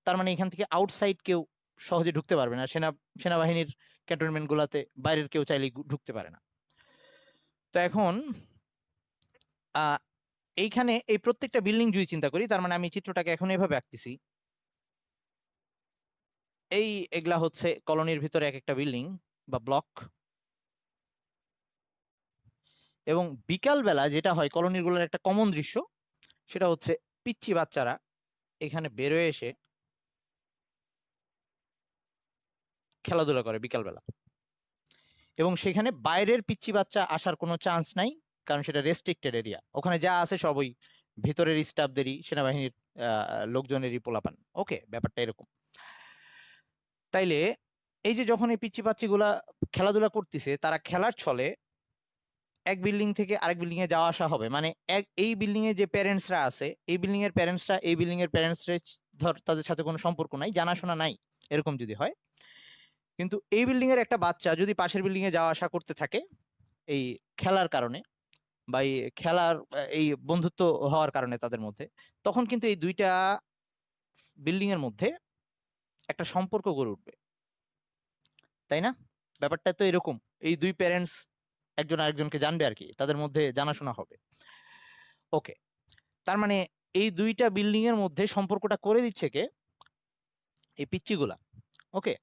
তার মানে এখান থেকে আউটসাইড কেউ সহজে ঢুকতে পারবে না, সেনাবাহিনীর ক্যান্টনমেন্ট গুলাতে বাইরের কেউ চাইলে ঢুকতে পারে না। তো এখন এইখানে এই প্রত্যেকটা বিল্ডিং যদি চিন্তা করি, তার মানে আমি চিত্রটাকে এখন এভাবে আঁকতেছি, এগুলা হচ্ছে কলোনির ভিতরে এক একটা বিল্ডিং বা ব্লক, এবং বিকাল বেলা যেটা হয় কলোনির গুলোর একটা কমন দৃশ্য, সেটা হচ্ছে পিচ্চি বাচ্চারা এখানে বেরোয় এসে খেলাধুলা করে বিকালবেলা, এবং সেখানে বাইরের পিচ্চি বাচ্চা আসার কোনো চান্স নাই, কারণ সেটা রেস্ট্রিক্টেড এরিয়া, ওখানে যা আছে সবই ভিতরের স্টাফদেরই, সেনাবাহিনীর লোকজনেরই পোলাপান। ওকে, ব্যাপারটা এরকম। তাইলে এই যে যখন এই পিচ্চি পাচ্চিগুলা খেলাধুলা করতেছে, তারা খেলার ছলে এক বিল্ডিং থেকে আরেক বিল্ডিং এ যাওয়া আসা হবে, মানে এই বিল্ডিং এ যে প্যারেন্টসরা আছে, এই বিল্ডিং এর প্যারেন্টসরা এই বিল্ডিং এর প্যারেন্টসরা, ধর তাদের সাথে কোনো সম্পর্ক নাই, জানাশোনা নাই, এরকম যদি হয়, কিন্তু এই বিল্ডিং এর একটা বাচ্চা যদি পাশের বিল্ডিং এ যাওয়া আসা করতে থাকে এই খেলার কারণে, বা এই খেলার এই বন্ধুত্ব হওয়ার কারণে তাদের মধ্যে, তখন কিন্তু এই দুইটা বিল্ডিং এর মধ্যে একটা সম্পর্ক গড়ে উঠবে, তাই না? ব্যাপারটা তো এরকম, এই দুই প্যারেন্টস একজন আরেকজনকে জানবে আর কি, তাদের মধ্যে জানাশোনা হবে। ওকে, তার মানে এই দুইটা বিল্ডিং এর মধ্যে সম্পর্কটা করে দিচ্ছে কে? এই পিচ্চিগুলা। ওকে,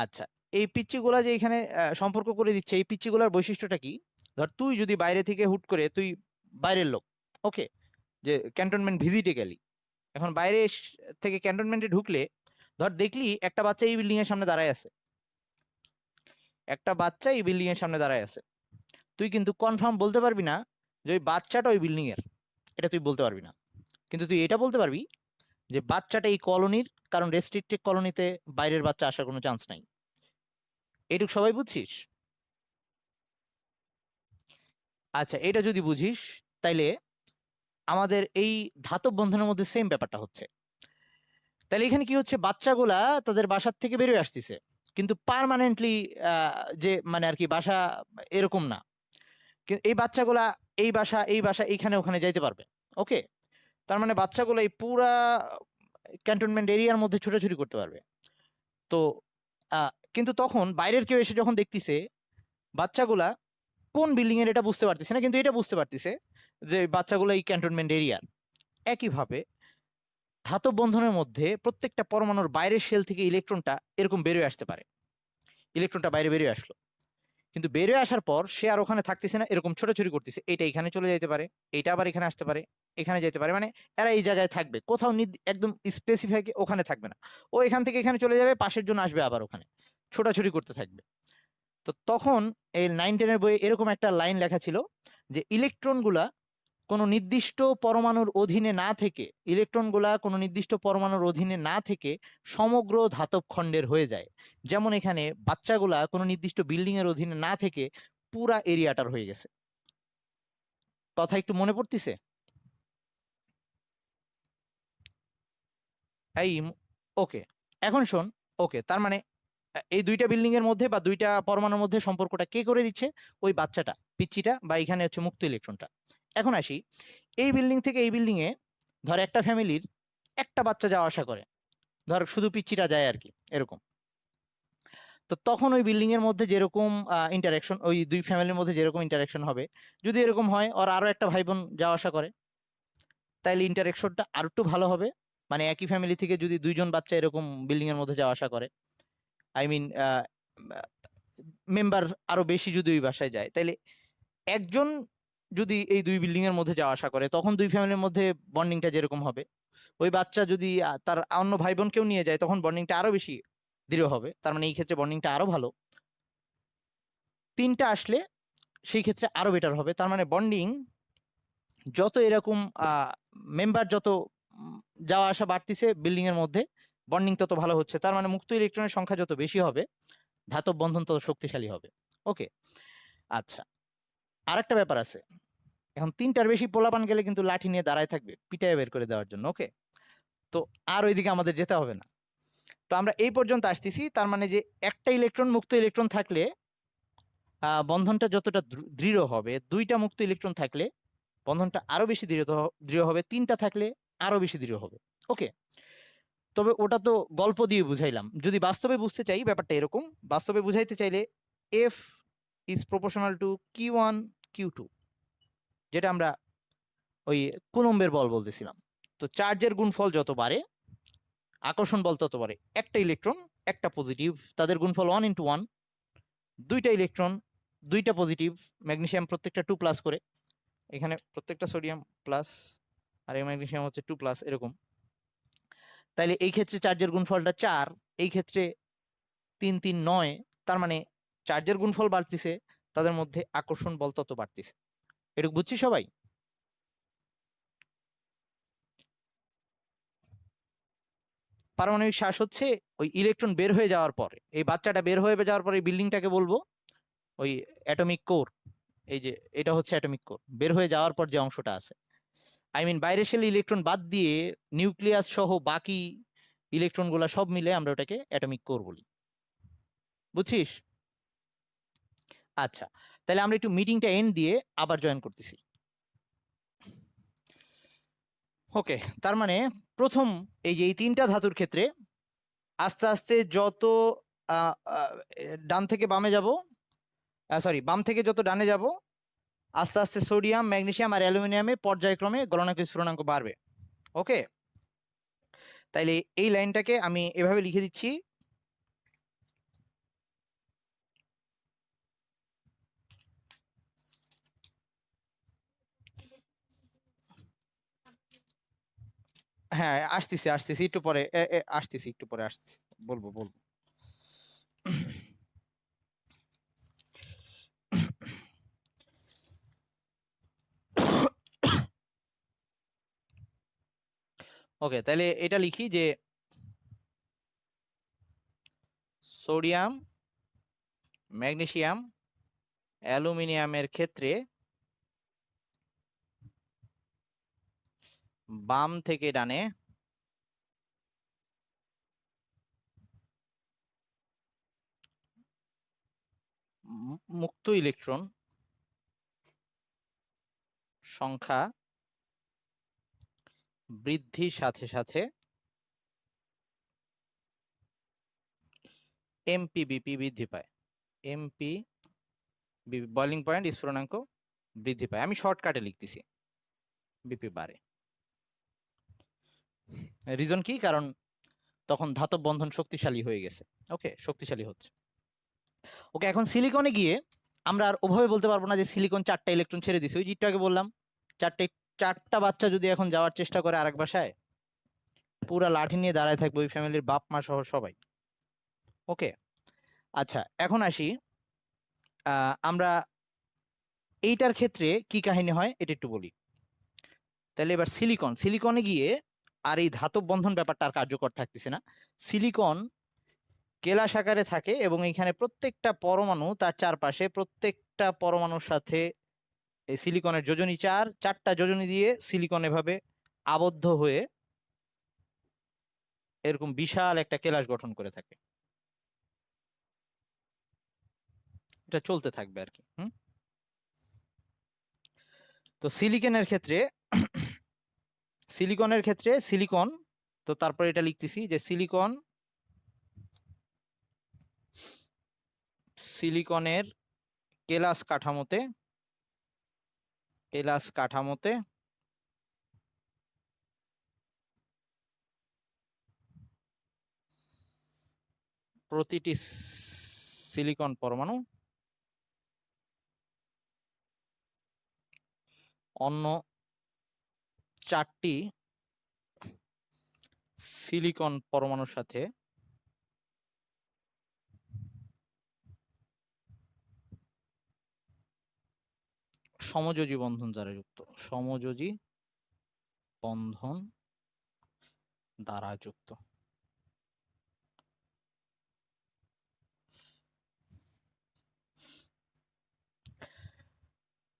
আচ্ছা, এই পিচ্চিগুলা যে এখানে সম্পর্ক করে দিচ্ছে, এই পিচ্চিগুলার বৈশিষ্ট্যটা কি? ধর তুই যদি বাইরে থেকে হুট করে, তুই বাইরের লোক, ওকে, যে ক্যান্টনমেন্ট ভিজিটে গেলি, এখন বাইরে থেকে ক্যান্টনমেন্টে ঢুকলে, ধর দেখলি একটা বাচ্চা এই বিল্ডিং এর সামনে দাঁড়ায় আছে, তুই কিন্তু কনফার্ম বলতে পারবি না যে ওই বাচ্চাটা ওই বিল্ডিং এর, এটা তুই বলতে পারবি না, কিন্তু তুই এটা বলতে পারবি যে বাচ্চাটা এই কলোনির, কারণ রেস্ট্রিক্টেড কলোনিতে বাইরের বাচ্চা আসার কোনো চান্স নাই। এটুক সবাই বুঝছিস? আচ্ছা, এটা যদি বুঝিস, তাইলে আমাদের এই ধাতব বন্ধনের মধ্যে সেম ব্যাপারটা হচ্ছে। তাহলে এখানে কি হচ্ছে, বাচ্চাগুলা তাদের বাসার থেকে বেরিয়ে আসতেছে, কিন্তু পার্মানেন্টলি যে মানে আর কি বাসা এরকম না, কিন্তু এই বাচ্চাগুলা এই বাসা এইখানে ওখানে যাইতে পারবে। ওকে, তার মানে বাচ্চাগুলো এই পুরা ক্যান্টনমেন্ট এরিয়ার মধ্যে ছুটাছুটি করতে পারবে। তো কিন্তু তখন বাইরের কেউ এসে যখন দেখতেছে বাচ্চাগুলা কোন বিল্ডিং এর, এটা বুঝতে পারতেছে না, কিন্তু এটা বুঝতে পারতেছে যে বাচ্চাগুলো এই ক্যান্টনমেন্ট এরিয়ার। একইভাবে ধাতব বন্ধনের মধ্যে প্রত্যেকটা পরমাণুর বাইরের শেল থেকে ইলেকট্রনটা এরকম বেরিয়ে আসতে পারে, ইলেকট্রনটা বাইরে বেরিয়ে আসলো, কিন্তু বেরিয়ে আসার পর সে আর ওখানে থাকতেছে না, এরকম ছোটাছুটি করতেছে, এটা এখানে চলে যেতে পারে, এটা আবার এখানে আসতে পারে, এখানে যেতে পারে, মানে এরা এই জায়গায় থাকবে, কোথাও একদম স্পেসিফাই ওখানে থাকবে না, ও এখান থেকে এখানে চলে যাবে, পাশের জন্য আসবে, আবার ওখানে ছোটাছুটি করতে থাকবে। তো তখন এই 9-10 বইয়ে এরকম একটা লাইন লেখা ছিল যে ইলেকট্রনগুলা কোনো নির্দিষ্ট পরমাণুর অধীনে না থেকে, সমগ্র ধাতব খণ্ডের হয়ে যায়। যেমন এখানে বাচ্চাগুলা কোনো নির্দিষ্ট বিল্ডিং এর অধীনে না থেকে পুরা এরিয়াটার হয়ে গেছে। কথা একটু মনে পড়তিছে? এই ওকে, এখন শোন। ওকে, তার মানে এই দুইটা বিল্ডিং এর মধ্যে বা দুইটা পরমাণুর মধ্যে সম্পর্কটা কে করে দিচ্ছে? ওই বাচ্চাটা, পিচ্চিটা, বা এখানে হচ্ছে মুক্ত ইলেকট্রনটা। এখন আসি, এই বিল্ডিং থেকে এই বিল্ডিং এ ধর একটা ফ্যামিলির একটা বাচ্চা যাওয়া আসা করে, ধর শুধু পিচ্চিটা যায় আর কি, এরকম। তো তখন ওই বিল্ডিং এর মধ্যে যেরকম ইন্টারাকশন, ওই দুই ফ্যামিলির মধ্যে যেরকম ইন্টারাকশন হবে, যদি এরকম হয় ওর আরো একটা ভাই বোন যাওয়া আসা করে, তাইলে ইন্টারাকশনটা আরো একটু ভালো হবে। মানে একই ফ্যামিলি থেকে যদি দুইজন বাচ্চা এরকম বিল্ডিং এর মধ্যে যাওয়া আসা করে, আই মিন মেম্বার আরো বেশি যদি ওই বাসায় যায়, তাইলে একজন যদি এই দুই বিল্ডিং এর মধ্যে যাওয়া আসা করে, তখন দুই ফ্যামিলির মধ্যে বন্ডিংটা যেরকম হবে, ওই বাচ্চা যদি তার অন্য ভাই বোনকেও নিয়ে যায়, তখন বন্ডিংটা আরো বেশি দৃঢ় হবে। তার মানে এই ক্ষেত্রে বন্ডিংটা আরো ভালো। তিনটা আসলে সেই ক্ষেত্রে আরো বেটার হবে। তার মানে বন্ডিং যত এরকম মেম্বার যত যাওয়া আসা বাড়তিছে বিল্ডিং এর মধ্যে, বন্ডিং তত ভালো হচ্ছে, তার মানে মুক্ত ইলেকট্রনের সংখ্যা যত বেশি হবে ধাতব বন্ধন তত শক্তিশালী হবে। ওকে, আচ্ছা, আরেকটা ব্যাপার আছে, এখন 3টার বেশি পোলাপান গেলে কিন্তু লাঠি নিয়ে দাঁড়ায় থাকবে পিটায় বের করে দেওয়ার জন্য। ওকে, তো আর ওইদিকে আমাদের যেতে হবে না। তো আমরা এই পর্যন্ত আসতেছি, তার মানে যে একটা ইলেকট্রন মুক্ত ইলেকট্রন থাকলে বন্ধনটা যতটা দৃঢ় হবে, 2টা মুক্ত ইলেকট্রন থাকলে বন্ধনটা আরো বেশি দৃঢ় হবে, 3টা থাকলে আরো বেশি দৃঢ় হবে। ওকে, তবে ওটা তো গল্প দিয়ে বুঝাইলাম, যদি বাস্তবে বুঝতে চাই ব্যাপারটা এরকম, বাস্তবে বুঝাইতে চাইলে F is proportional to Q1 Q2, যেটা আমরা ওই কুলম্বের বল বলতেছিলাম। তো চার্জের গুণফল যত বাড়ে আকর্ষণ বল তত বাড়ে। একটা ইলেকট্রন একটা পজিটিভ, তাদের গুণফল 1 × 1, 2টা ইলেকট্রন 2টা পজিটিভ, ম্যাগনেসিয়াম প্রত্যেকটা 2+ করে, এখানে প্রত্যেকটা সোডিয়াম প্লাস আর এই ম্যাগনেসিয়াম হচ্ছে 2+, এরকম। তাইলে এই ক্ষেত্রে চার্জের গুণফলটা 4, এই ক্ষেত্রে 3 3 9, তার মানে চার্জের গুণফল বাড়তিছে, তাদের মধ্যে আকর্ষণ বল তত বাড়তিছে। এটুকু বুঝছি সবাই? পারমাণবিক শ্বাস হচ্ছে ওই ইলেকট্রন বের হয়ে যাওয়ার পরে, এই বাচ্চাটা বের হয়ে যাওয়ার পরে এই বিল্ডিংটাকে বলবো ওই অ্যাটমিক কোর। এই যে এটা হচ্ছে অ্যাটমিক কোর, বের হয়ে যাওয়ার পর যে অংশটা আছে, আই মিন বাইরেশিয়াল ইলেকট্রন বাদ দিয়ে নিউক্লিয়াস সহ বাকি ইলেকট্রন গুলা সব মিলে আমরা ওটাকে অ্যাটমিক কোর বলি। বুঝছিস? আচ্ছা, তাহলে আমরা একটু মিটিংটা এন্ড দিয়ে আবার জয়েন করতেছি। ওকে, তার মানে প্রথম এই যে এই 3টা ধাতুর ক্ষেত্রে আস্তে আস্তে যত ডান থেকে বামে যাব, সরি বাম থেকে যত ডানে যাব, আস্তে আস্তে সোডিয়াম ম্যাগনেসিয়াম আর অ্যালুমিনিয়ামে পর্যায়ক্রমে গলনাঙ্ক স্ফুটনাঙ্ক বাড়বে। ওকে, তাইলে এই লাইনটাকে আমি এভাবে লিখে দিচ্ছি, হ্যাঁ আসতেছি আসতেছি একটু পরে, আসতেছি একটু পরে আসতেছি, বলবো বলবো। ওকে, তাহলে এটা লিখি যে সোডিয়াম ম্যাগনেসিয়াম অ্যালুমিনিয়ামের ক্ষেত্রে বাম থেকে ডানে মুক্ত ইলেকট্রন সংখ্যা বৃদ্ধির সাথে সাথে এমপিবিপি বৃদ্ধি পায়। এমপি বয়লিং পয়েন্ট স্ফুটনাঙ্ক বৃদ্ধি পায়। আমি শর্টকাটে লিখতেছি, বিপি বাড়ে। রিজন কি? কারণ তখন ধাতব বন্ধন শক্তিশালী হয়ে গেছে। ওকে, শক্তিশালী হচ্ছে। ওকে, এখন সিলিকনে গিয়ে আমরা আর ওভাবে বলতে পারবো না যে সিলিকন 4টা ইলেকট্রন ছেড়ে দিছে। ওই যেটা আগে বললাম, 4টা বাচ্চা যদি এখন যাওয়ার চেষ্টা করে আরেক বাসায়, পুরা লাঠি নিয়ে দাঁড়ায় থাকবে ওই ফ্যামিলির বাপ মা সহ সবাই। ওকে, আচ্ছা, এখন আসি আমরা এইটার ক্ষেত্রে কি কাহিনী হয় এটা একটু বলি। তাহলে এবার সিলিকনে গিয়ে আর এই ধাতব বন্ধন ব্যাপারটা আর কার্যকর থাকতেছে না। সিলিকন কেলাস আকারে থাকে এবং এইখানে প্রত্যেকটা পরমাণু তার চারপাশে প্রত্যেকটা পরমাণুর সাথে এই সিলিকনের যোজনী 4টা যোজনী দিয়ে সিলিকন এভাবে আবদ্ধ হয়ে এরকম বিশাল একটা কেলাস গঠন করে থাকে। এটা চলতে থাকবে আর কি। তো সিলিকনের ক্ষেত্রে সিলিকন, তো তারপর এটা লিখতেছি যে সিলিকনের কেলাস কাঠামোতে প্রতিটি সিলিকন পরমাণু অন্য 4টি সিলিকন পরমাণুর সাথে সমযোজী বন্ধন দ্বারা যুক্ত। সমযোজী বন্ধন দ্বারা যুক্ত।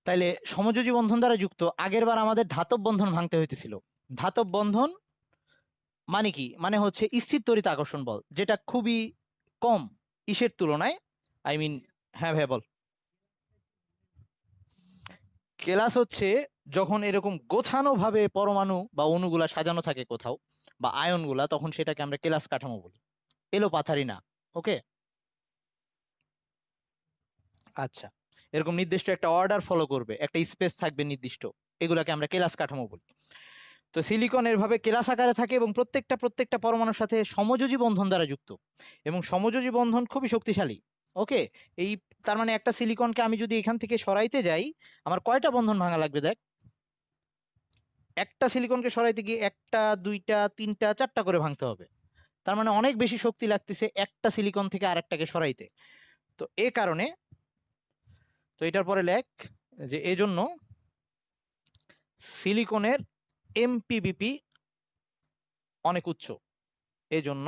তাইলে সমযোজী বন্ধন দ্বারা যুক্ত, আগের বার আমাদের ধাতব বন্ধন ভাঙতে হইতেছিল। ধাতব বন্ধন মানে কি, মানে হচ্ছে স্থির তড়িৎ আকর্ষণ বল, যেটা খুবই কম ইসের তুলনায়, আই মিন। হ্যাঁ ভাই বল। কেলাস হচ্ছে যখন এরকম গোছানো ভাবে পরমাণু বা অণুগুলা সাজানো থাকে কোথাও, বা আয়নগুলা, তখন সেটাকে আমরা কেলাস কাঠামো বলি, এলো পাথারি না। ওকে, আচ্ছা। এরকম নির্দিষ্ট একটা অর্ডার ফলো করবে, একটা স্পেস থাকবে নির্দিষ্ট, এগুলাকে আমরা কেলাস কাঠামো বলি। তো সিলিকন এরভাবে কেলাস আকারে থাকে এবং প্রত্যেকটা পরমাণুর সাথে সমযোজী বন্ধন দ্বারা যুক্ত, এবং সমযোজী বন্ধন খুবই শক্তিশালী। ওকে, এই তার মানে একটা সিলিকনকে আমি যদি এখান থেকে সরাইতে যাই, আমার কয়টা বন্ধন ভাঙা লাগবে দেখ। একটা সিলিকনকে সরাইতে গিয়ে একটা, দুইটা, তিনটা, চারটা করে ভাঙতে হবে। তার মানে অনেক বেশি শক্তি লাগতেছে একটা সিলিকন থেকে আরেকটাকে সরাইতে। তো এ কারণে, তো এটার পরে লেখ যে এজন্য সিলিকনের এমপিবিপি অনেক উচ্চ। এজন্য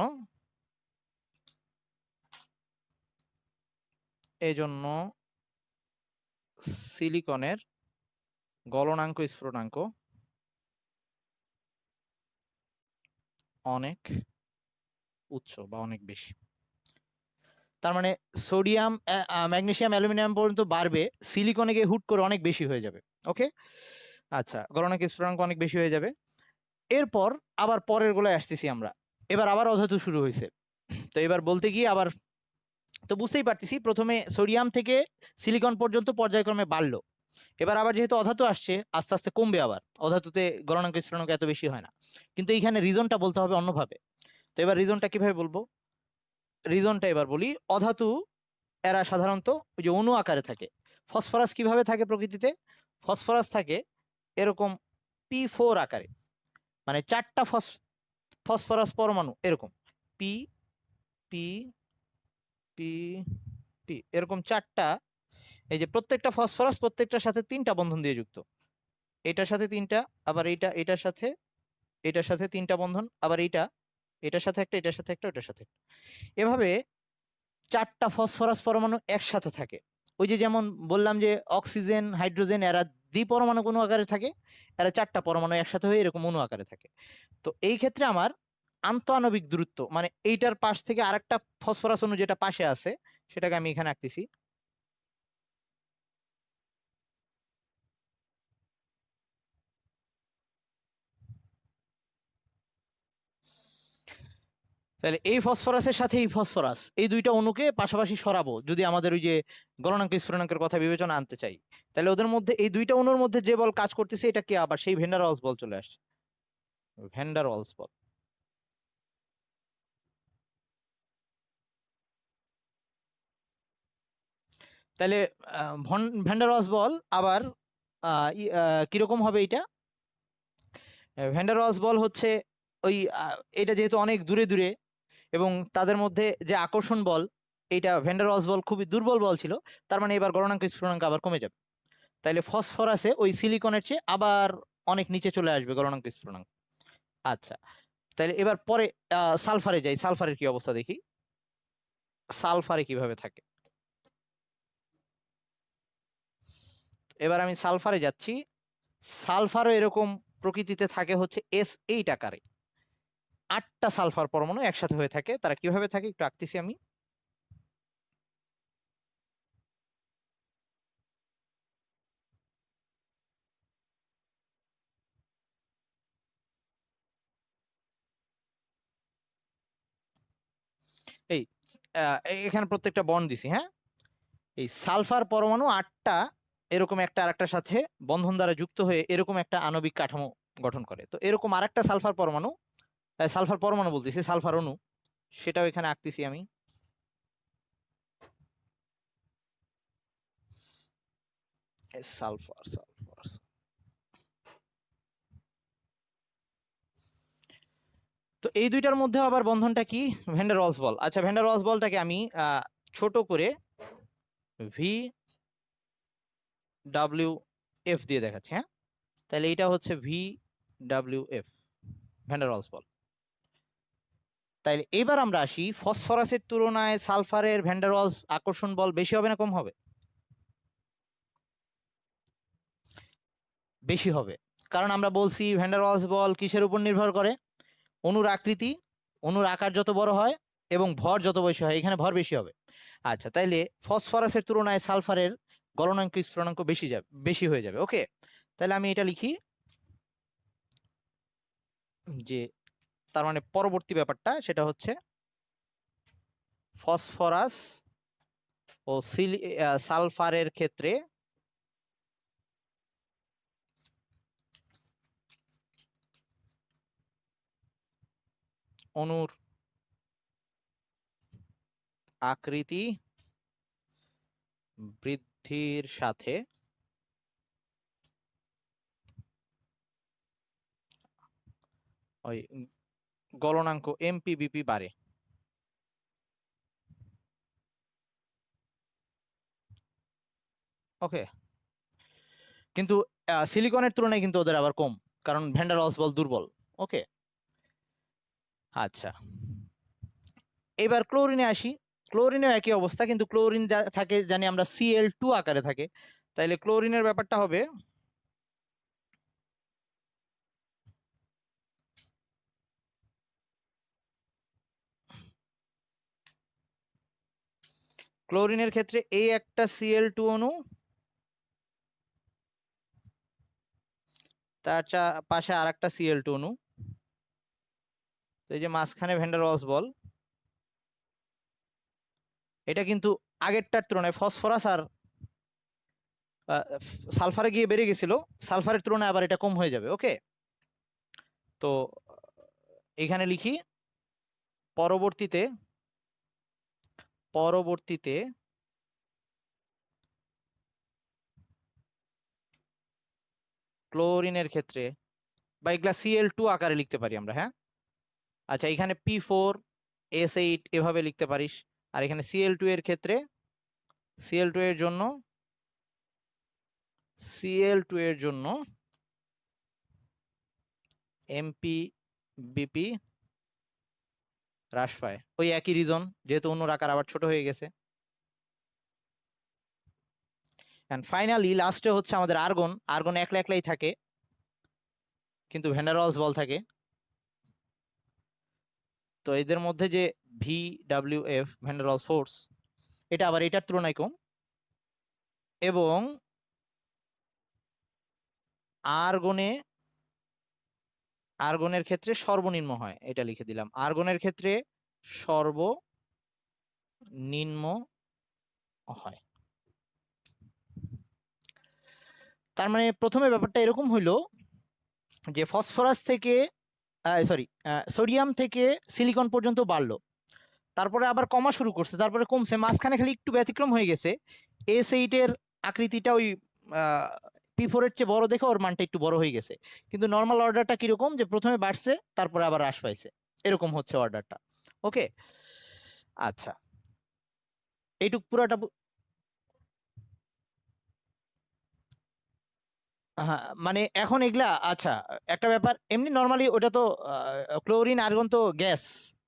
এজন্য সিলিকনের গলনাঙ্ক স্ফুটনাঙ্ক অনেক উচ্চ বা অনেক বেশি। তার মানে সোডিয়াম, ম্যাগনেসিয়াম, অ্যালুমিনিয়াম পর্যন্ত বাড়বে, সিলিকনে গিয়ে হুট করে অনেক বেশি হয়ে যাবে। ওকে, আচ্ছা, গলনাঙ্ক স্ফুটনাঙ্ক অনেক বেশি হয়ে যাবে। এরপর আবার পরের গুলোয় আসতেছি আমরা। এবার আবার অধাতু শুরু হয়েছে। তো এবার বলতে গিয়ে আবার, তো বুঝতেই পারতেছি প্রথমে সোডিয়াম থেকে সিলিকন পর্যন্ত পর্যায়ক্রমে বাড়লো। এবার আবার যেহেতু অধাতু আসছে, আস্তে আস্তে কমবে। আবার অধাতুতে গলনাঙ্ক স্ফুটনাঙ্ক এত বেশি হয় না, কিন্তু এইখানে রিজনটা বলতে হবে অন্যভাবে। তো এবার রিজনটা কিভাবে বলবো, রিজনটা এবার বলি। অধাতু এরা সাধারণত ওই যে অণু আকারে থাকে। ফসফরাস কিভাবে থাকে প্রকৃতিতে, ফসফরাস থাকে এরকম P4 আকারে, মানে চারটা ফসফরাস পরমাণু এরকম, পি পি পি পি, এরকম চারটা। এই যে প্রত্যেকটা ফসফরাস প্রত্যেকটার সাথে তিনটা বন্ধন দিয়ে যুক্ত, এটার সাথে তিনটা, আবার এটার সাথে, এটার সাথে তিনটা বন্ধন, আবার এটার সাথে একটা, এটার সাথে একটা, ওটার সাথে একটা। এভাবে চারটা ফসফরাস পরমাণু একসাথে থাকে। ওই যে যেমন বললাম যে অক্সিজেন, হাইড্রোজেন এরা দ্বিপরমাণু অণু আকারে থাকে, এরা চারটা পরমাণু একসাথে হয়ে এরকম অণু আকারে থাকে। তো এই ক্ষেত্রে আমার আন্তঃআণবিক দূরত্ব, মানে এইটার পাশ থেকে আরেকটা ফসফরাস অণু যেটা পাশে আছে, সেটাকে আমি এখানে আঁকতেছি। তাহলে এই ফসফরাসের সাথে এই ফসফরাস, এই দুইটা অণুকে পাশাপাশি সরাবো যদি আমাদের ওই যে গলনাঙ্ক স্ফুটনাঙ্কের কথা বিবেচনা আনতে চাই। তাহলে ওদের মধ্যে, এই দুইটা অণুর মধ্যে যে বল কাজ করতেছে, এটা কি আবার সেই ভেন্ডার ওয়ালস বল চলে আসছে। ভ্যান্ডার ওয়ালস বল। তাহলে ভ্যান্ডার ওয়ালস বল আবার কিরকম হবে এটা। ভ্যান্ডার ওয়ালস বল হচ্ছে ওই, এটা যেহেতু অনেক দূরে দূরে, এবং তাদের মধ্যে যে আকর্ষণ বল, এইটা ভ্যান্ডার ওয়ালস বল খুবই দুর্বল বল ছিল। তার মানে এবার গলনাঙ্ক স্ফুটনাঙ্ক আবার কমে যাবে। তাইলে ফসফরাসে ওই সিলিকনের চেয়ে আবার অনেক নিচে চলে আসবে গলনাঙ্ক স্ফুটনাঙ্ক। আচ্ছা, তাহলে এবার পরে সালফারে যাই। সালফারের কি অবস্থা দেখি, সালফারে কিভাবে থাকে। এবার আমি সালফারে যাচ্ছি। সালফারও এরকম প্রকৃতিতে থাকে হচ্ছে S8 আকারে, আটটা সালফার পরমাণু একসাথে হয়ে থাকে। তারা কিভাবে থাকে একটু আঁকতেছি আমি। এই এখানে প্রত্যেকটা বন্ড দিছি, হ্যাঁ। এই সালফার পরমাণু আটটা এরকম একটা আরেকটার সাথে বন্ধন দ্বারা যুক্ত হয়ে এরকম একটা আণবিক কাঠামো গঠন করে। তো এরকম আরেকটা সালফার পরমাণু, সালফার পরমাণু বলতেছি, সালফার অণু, সেটাও এখানে আঁকতেছি আমি। সালফার সালফার, তো এই দুইটার মধ্যে আবার বন্ধনটা কি, ভ্যান্ডার ওয়ালস বল। আচ্ছা, ভ্যান্ডার ওয়ালস বলটাকে আমি ছোট করে VWF দিয়ে দেখাচ্ছি, হ্যাঁ। তাহলে এটা হচ্ছে VWF, ভ্যান্ডার ওয়ালস বল। তাইলে এবার আমরা আসি, ফসফরাসের তুলনায় সালফারের ভ্যান্ডার ওয়ালস আকর্ষণ বল বেশি হবে না কম হবে। বেশি হবে, কারণ আমরা বলছি ভ্যান ডার ওয়ালস বল কিসের উপর নির্ভর করে? অণুর আকৃতি, অণুর আকার যত বড় হয় এবং ভর যত বেশি হয়, এখানে ভর বেশি হবে। আচ্ছা, তাইলে ফসফরাসের তুলনায় সালফারের গলনাঙ্ক স্ফুটনাঙ্ক বেশি হয়ে যাবে। ওকে, তাহলে আমি এটা লিখি যে তার মানে পরবর্তী ব্যাপারটা সেটা হচ্ছে ফসফরাস ও সালফারের ক্ষেত্রে অণুর আকৃতি বৃদ্ধির সাথে ওই গলনাঙ্ক এমপিবিপি বাড়ে। ওকে, কিন্তু সিলিকনের তুলনায় কিন্তু ওদের আবার কম, কারণ ভ্যান ডার ওয়ালস বল দুর্বল। ওকে, আচ্ছা, এবার ক্লোরিনে আসি। ক্লোরিনেও একই অবস্থা, কিন্তু ক্লোরিন থাকে জানি আমরা Cl2 আকারে থাকে। তাইলে ক্লোরিনের ব্যাপারটা হবে ক্লোরিনের ক্ষেত্রে এই একটা Cl2 অণু, তার পাশে আর একটা Cl2 অণু, তো এই যে মাঝখানে ভ্যান ডার ওয়ালস বল, এটা কিন্তু আগেরটার তুলনায় ফসফরাস আর সালফারে গিয়ে বেড়ে গেছিল, সালফারের তুলনায় আবার এটা কম হয়ে যাবে। ওকে, তো এখানে লিখি পরবর্তীতে পরবর্তীতে ক্লোরিনের ক্ষেত্রে, বা এগুলা Cl2 আকারে লিখতে পারি আমরা, হ্যাঁ। আচ্ছা, এখানে P4S8 এভাবে লিখতে পারিস। আর এখানে Cl2 এর ক্ষেত্রে Cl2 এর জন্য Cl2 এর জন্য এমপিবিপি হ্রাস পায়, ওই একই রিজন, যেহেতু অন্যর আকার আবার ছোট হয়ে গেছে। এন্ড ফাইনালি লাস্টে হচ্ছে আমাদের আর্গন। আর্গন একলা একলাই থাকে, কিন্তু ভ্যান ডার ওয়ালস বল থাকে। তো এদের মধ্যে যে VWF van der Waals force, এটা আবার এটার তুলনায় কম, এবং আর্গনে আর্গনের ক্ষেত্রে সর্বনিম্ন হয়, এটা লিখে দিলাম। আর্গনের ক্ষেত্রে সর্বনিম্ন হয়। তার মানে প্রথমে ব্যাপারটা এরকম হইলো যে ফসফরাস থেকে সরি সোডিয়াম থেকে সিলিকন পর্যন্ত বাড়লো, তারপরে আবার কমা শুরু করছে, তারপরে কমছে, মাঝখানে খালি একটু ব্যতিক্রম হয়ে গেছে। S8 এর আকৃতিটা ওই P4 এর চেয়ে বড় দেখে ওর মানটা একটু বড় হয়ে গেছে, কিন্তু নর্মাল অর্ডারটা কিরকম, যে প্রথমে বাড়ছে তারপরে আবার হ্রাস পাইছে, এরকম হচ্ছে অর্ডারটা। ওকে, আচ্ছা, এইটুক পুরাটা হ্যাঁ, মানে এখন এগুলা আচ্ছা, একটা ব্যাপার, এমনি নর্মালি ওটা তো ক্লোরিন আর্গন তো গ্যাস,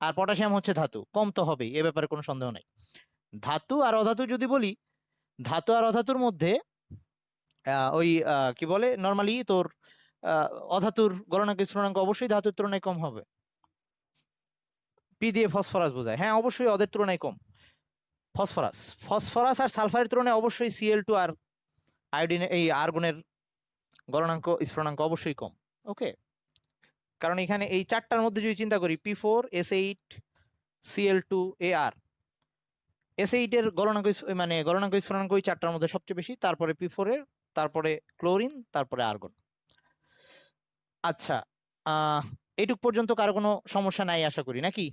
আর পটাশিয়াম হচ্ছে ধাতু, কম তো হবেই, এ ব্যাপারে কোনো সন্দেহ নাই। ধাতু আর অধাতু যদি বলি, ধাতু আর অধাতুর মধ্যে ওই কি বলে নর্মালি তোর অধাতুর গলনাঙ্ক স্ফুটনাঙ্ক অবশ্যই ধাতুর তুলনায় কম হবে। পি দিয়ে ফসফরাস বোঝায়, হ্যাঁ অবশ্যই ওদের তুলনায় কম। ফসফরাস ফসফরাস আর সালফারের তুলনায় অবশ্যই Cl2 আর আয়োডিন এই আর্গনের গলনাঙ্ক স্ফুটনাঙ্ক অবশ্যই কম। ওকে, কারণ এখানে এই চারটার মধ্যে যদি চিন্তা করি, P4S8 Cl2Ar, S8 এর গলনাঙ্ক মানে গলনাঙ্ক স্ফুটনাঙ্ক ওই চারটার মধ্যে সবচেয়ে বেশি, তারপরে P4 এর, তারপরে ক্লোরিন, তারপরে আর্গন। আচ্ছা, এইটুক পর্যন্ত কারো কোনো সমস্যা নাই আশা করি, নাকি?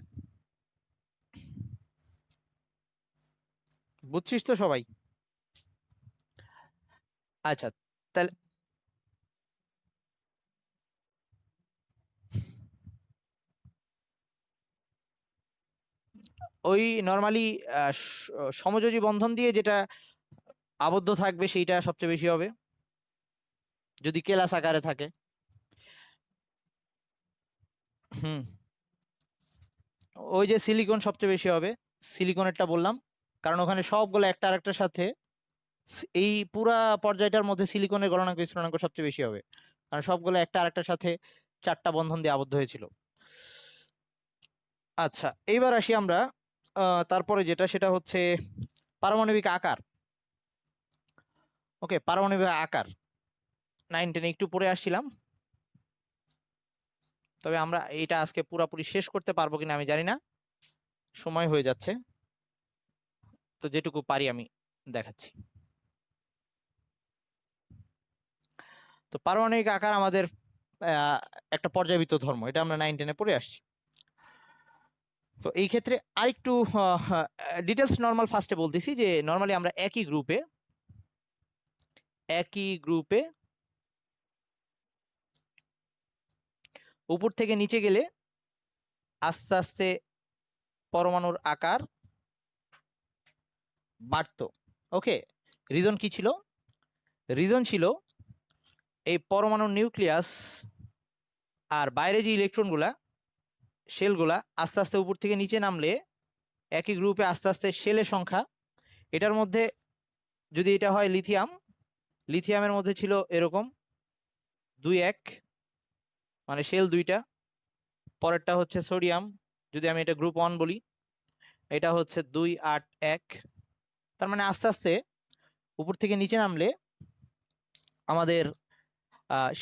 বুঝছিস তো সবাই? আচ্ছা, তাহলে ওই নর্মালি সমযোজী বন্ধন দিয়ে যেটা আবদ্ধ থাকবে সেইটা সবচেয়ে বেশি হবে, যদি কেলাস আকারে থাকে। হুম, ওই যে সিলিকন সবচেয়ে বেশি হবে, সিলিকনেরটা বললাম, কারণ ওখানে সবগুলো একটা আরেকটার সাথে এই পুরা পর্যায়টার মধ্যে সিলিকনের গলনাঙ্ক স্ফুটনাঙ্ক সবচেয়ে বেশি হবে, কারণ সবগুলো একটা আরেকটার সাথে 4টা বন্ধন দিয়ে আবদ্ধ হয়েছিল। আচ্ছা, এইবার আসি আমরা তারপরে যেটা, সেটা হচ্ছে পারমাণবিক আকার। ওকে, পারমাণবিক আকার 9, 10 একটু পরে আসছিলাম, তবে আমরা এটা আজকে পুরাপুরি শেষ করতে পারবো কিনা আমি জানি না, সময় হয়ে যাচ্ছে, তো যেটুকু পারি আমি দেখাচ্ছি। তো পারমাণবিক আকার আমাদের একটা পর্যায়বৃত্ত ধর্ম, এটা আমরা 9, 10 পড়ে আসছি। তো এই ক্ষেত্রে আরেকটু ডিটেলস নর্মাল ফার্স্টে বলতেছি, যে নর্মালি আমরা একই গ্রুপে উপর থেকে নিচে গেলে আস্তে আস্তে পরমাণুর আকার বাড়তো। ওকে, রিজন কি ছিল? রিজন ছিল এই পরমাণুর নিউক্লিয়াস আর বাইরে যে ইলেকট্রনগুলা, শেলগুলা আস্তে আস্তে উপর থেকে নিচে নামলে একই গ্রুপে আস্তে আস্তে শেলের সংখ্যা, এটার মধ্যে যদি এটা হয় লিথিয়ামের মধ্যে ছিল এরকম 2, 1, মানে শেল 2টা। পরেরটা হচ্ছে সোডিয়াম, যদি আমি এটা গ্রুপ 1 বলি, এটা হচ্ছে 2, 8, 1। তার মানে আস্তে আস্তে উপর থেকে নিচে নামলে আমাদের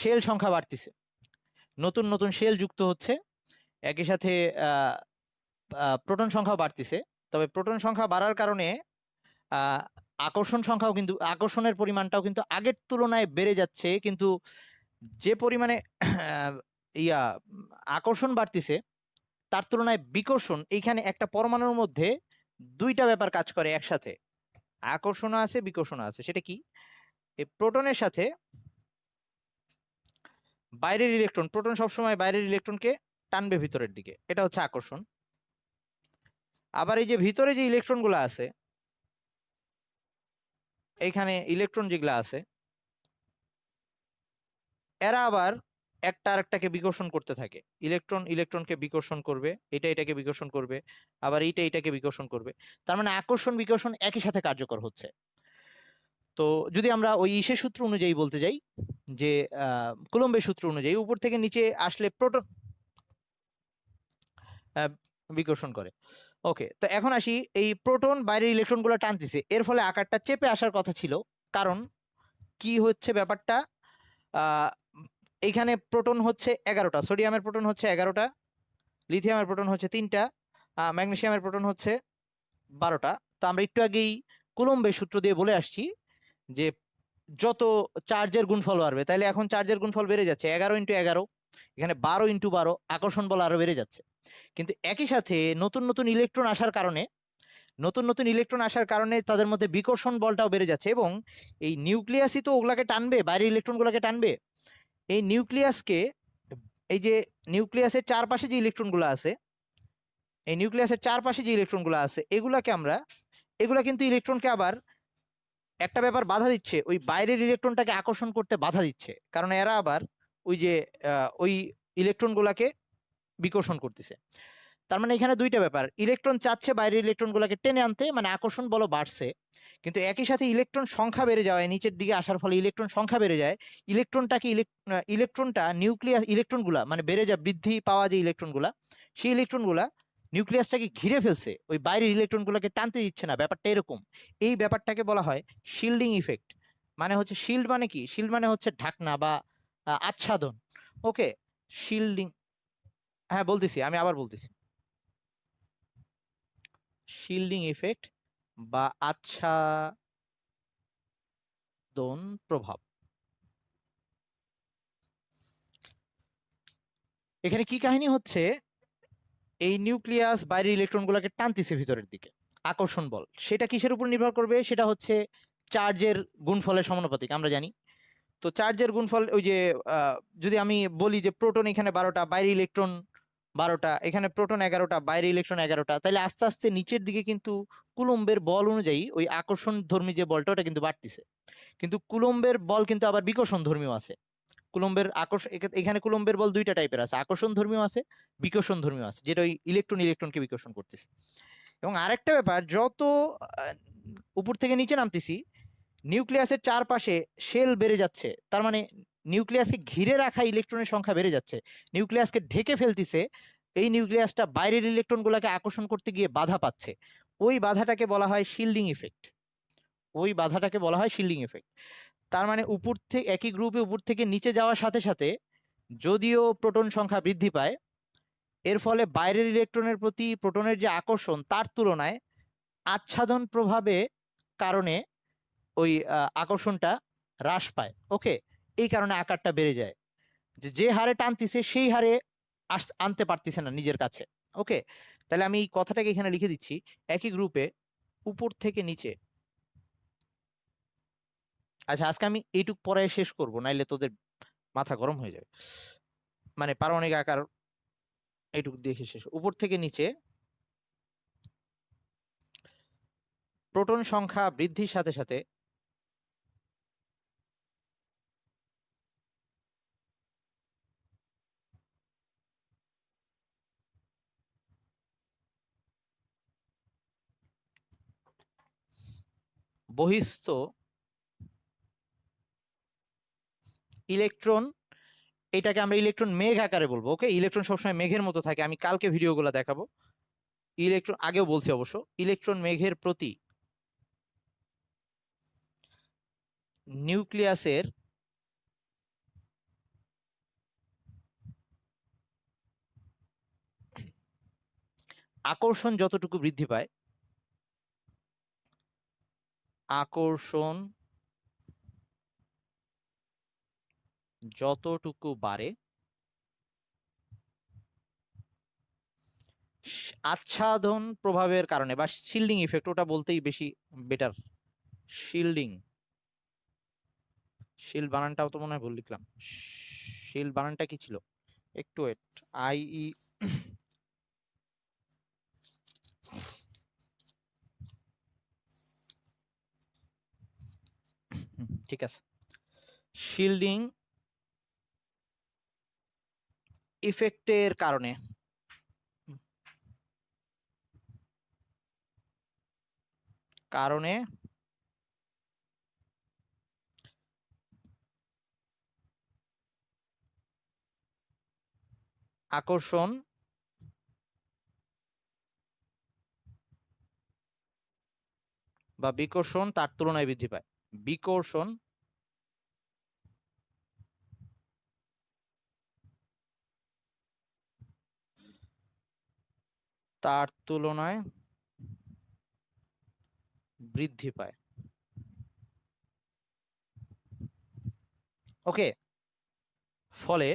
শেল সংখ্যা বাড়তিছে, নতুন নতুন শেল যুক্ত হচ্ছে, একই সাথে প্রোটন সংখ্যাও বাড়তিছে। তবে প্রোটন সংখ্যা বাড়ার কারণে আকর্ষণ সংখ্যাও কিন্তু, আকর্ষণের পরিমাণটাও কিন্তু আগের তুলনায় বেড়ে যাচ্ছে, কিন্তু যে পরিমাণে ইয়া আকর্ষণ বাড়তিছে তার তুলনায় বিকর্ষণ, এইখানে একটা পরমাণুর মধ্যে দুইটা ব্যাপার কাজ করে একসাথে, আকর্ষণও আছে বিকর্ষণও আছে। সেটা কি? এই প্রোটনের সাথে বাইরের ইলেকট্রন, প্রোটন সবসময় বাইরের ইলেকট্রনকে টানবে ভিতরের দিকে, এটা হচ্ছে আকর্ষণ। আবার এই যে ভিতরে যে ইলেকট্রনগুলো আছে, এইখানে ইলেকট্রন যেগুলো আছে, এরা আবার একটা আরেকটাকে বিকর্ষণ করতে থাকে। ইলেকট্রনকে বিকর্ষণ করবে, এটা এটাকে বিকর্ষণ করবে, আবার এইটা এটাকে বিকর্ষণ করবে। তার মানে আকর্ষণ বিকর্ষণ একই সাথে কার্যকর হচ্ছে। তো যদি আমরা ওই ইসের সূত্র অনুযায়ী বলতে যাই, যে কুলম্বের সূত্র অনুযায়ী উপর থেকে নিচে আসলে প্রোটন বিকর্ষণ করে। ওকে, তো এখন আসি, এই প্রোটন বাইরের ইলেকট্রনগুলো টানতেছে, এর ফলে আকারটা চেপে আসার কথা ছিল। কারণ কি হচ্ছে ব্যাপারটা, এইখানে প্রোটন হচ্ছে 11টা, সোডিয়ামের প্রোটন হচ্ছে 11টা, লিথিয়ামের প্রোটন হচ্ছে 3টা, ম্যাগনেসিয়ামের প্রোটন হচ্ছে 12টা। তো আমরা একটু আগেই কুলম্বের সূত্র দিয়ে বলে আসছি যে যত চার্জের গুণফল বাড়বে, তাইলে এখন চার্জের গুণফল বেড়ে যাচ্ছে, 11 × 11, এখানে 12 × 12, আকর্ষণ বল আরো বেড়ে যাচ্ছে। কিন্তু একই সাথে নতুন নতুন ইলেকট্রন আসার কারণে তাদের মধ্যে বিকর্ষণ বলটাও বেড়ে যাচ্ছে, এবং এই নিউক্লিয়াসই তো ওগুলাকে টানবে, বাইরের ইলেকট্রনগুলোকে টানবে। এই নিউক্লিয়াসকে, এই যে নিউক্লিয়াসের চারপাশে যে ইলেকট্রনগুলো আছে, এই নিউক্লিয়াসের চারপাশে যে ইলেকট্রনগুলো আছে, এগুলা কিন্তু ইলেকট্রনকে আবার একটা ব্যাপার বাধা দিচ্ছে, ওই বাইরের ইলেকট্রনটাকে আকর্ষণ করতে বাধা দিচ্ছে, কারণ এরা আবার ওই যে ওই ইলেকট্রনগুলোকে বিকর্ষণ করতেছে। তার মানে এখানে দুইটা ব্যাপার, ইলেকট্রন চাচ্ছে বাইরের ইলেকট্রনগুলোকে টেনে আনতে, মানে আকর্ষণ বল বাড়ছে, কিন্তু একই সাথে ইলেকট্রন সংখ্যা বেড়ে যাওয়ায়, নিচের দিকে আসার ফলে ইলেকট্রন সংখ্যা বেড়ে যায়, ইলেকট্রনটা নিউক্লিয়াস ইলেকট্রনগুলা, মানে বেড়ে যায় বৃদ্ধি পাওয়া যে ইলেকট্রনগুলা, সেই ইলেকট্রনগুলা নিউক্লিয়াসটাকে ঘিরে ফেলছে, ওই বাইরের ইলেকট্রনগুলোকে টানতে দিচ্ছে না, ব্যাপারটা এরকম। এই ব্যাপারটাকে বলা হয় শিল্ডিং ইফেক্ট। মানে হচ্ছে শিল্ড মানে কি, শিল্ড মানে হচ্ছে ঢাকনা বা আচ্ছাদন। ওকে, শিল্ডিং, হ্যাঁ বলতেছি, আমি আবার বলতেছি, শিল্ডিং ইফেক্ট বা আচ্ছাদন প্রভাব। এখানে কি কাহিনী হচ্ছে, এই নিউক্লিয়াস বাইরের ইলেকট্রনগুলোকে টানতেছে ভিতরের দিকে, আকর্ষণ বল, সেটা কিসের উপর নির্ভর করবে? সেটা হচ্ছে চার্জের গুণফলের সমানুপাতিক, আমরা জানি। তো চার্জের গুণফল, ওই যে যদি আমি বলি যে প্রোটন এখানে 12টা, বাইরে ইলেকট্রন 12টা, এখানে প্রোটন 11টা, বাইরে ইলেকট্রন 11টা, তাহলে আস্তে আস্তে নিচের দিকে কিন্তু কুলম্বের বল অনুযায়ী ওই আকর্ষণ ধর্মী যে বলটা, ওটা কিন্তু বাড়তিছে। কিন্তু কুলম্বের বল কিন্তু আবার বিকর্ষণ ধর্মীয় আছে। কুলম্বের আকর্ষণ, এখানে কুলম্বের বল দুইটা টাইপের আছে, আকর্ষণ ধর্মীয় আছে, বিকর্ষণ ধর্মীয় আছে, যেটা ওই ইলেকট্রনকে বিকর্ষণ করতেছে। এবং আরেকটা ব্যাপার, যত উপর থেকে নিচে নামতেছি, নিউক্লিয়াসের চারপাশে শেল বেড়ে যাচ্ছে, তার মানে নিউক্লিয়াসকে ঘিরে রাখা ইলেকট্রনের সংখ্যা বেড়ে যাচ্ছে, নিউক্লিয়াসকে ঢেকে ফেলতেছে, এই নিউক্লিয়াসটা বাইরের ইলেকট্রনগুলোকে আকর্ষণ করতে গিয়ে বাধা পাচ্ছে, ওই বাধাটাকে বলা হয় শিল্ডিং ইফেক্ট। ওই বাধাটাকে বলা হয় শিল্ডিং ইফেক্ট। তার মানে উপর থেকে একই গ্রুপে উপর থেকে নিচে যাওয়ার সাথে সাথে যদিও প্রোটন সংখ্যা বৃদ্ধি পায়, এর ফলে বাইরের ইলেকট্রনের প্রতি প্রোটনের যে আকর্ষণ তার তুলনায় আচ্ছাদন প্রভাবে কারণে ওই আকর্ষণটা হ্রাস পায়। ওকে, এই কারণে আকারটা বেড়ে যায়, যে হারে টানতেছে সেই হারে আনতে পারতেছে না নিজের কাছে। ওকে, তাহলে আমি এই কথাটাকে এখানে লিখে দিচ্ছি, একই গ্রুপে উপর থেকে নিচে। আচ্ছা, আজকে আমি এইটুক পরে শেষ করব, নাইলে তোদের মাথা গরম হয়ে যাবে। মানে পারমাণবিক আকার এইটুক দিয়ে শেষ, উপর থেকে নিচে প্রোটন সংখ্যা বৃদ্ধির সাথে সাথে বহিস্থ ইলেকট্রন, এটাকে আমরা ইলেকট্রন মেঘ আকারে বলবো। ওকে, ইলেকট্রন সবসময় মেঘের মতো থাকে, আমি কালকে ভিডিওগুলো দেখাবো। ইলেকট্রন আগেও বলছি অবশ্য, ইলেকট্রন মেঘের প্রতি নিউক্লিয়াসের আকর্ষণ যতটুকু বৃদ্ধি পায়, আকর্ষণ যতটুকু বাড়ে, আচ্ছাদন প্রভাবের কারণে বা শিল্ডিং ইফেক্ট, ওটা বলতেই বেশি বেটার। শিল্ডিং, শিল্ড বানানটাও তো মনে হয় ভুল লিখলাম। শিল্ড বানানটা কি ছিল, একটু ওয়েট, আই ই, ঠিক আছে, শিল্ডিং ইফেক্টের কারণে কারণে আকর্ষণ বা বিকর্ষণ তার তুলনায় বৃদ্ধি পায়। বিকর্ষণ তার তুলনায় বৃদ্ধি পায়। ওকে, ফলে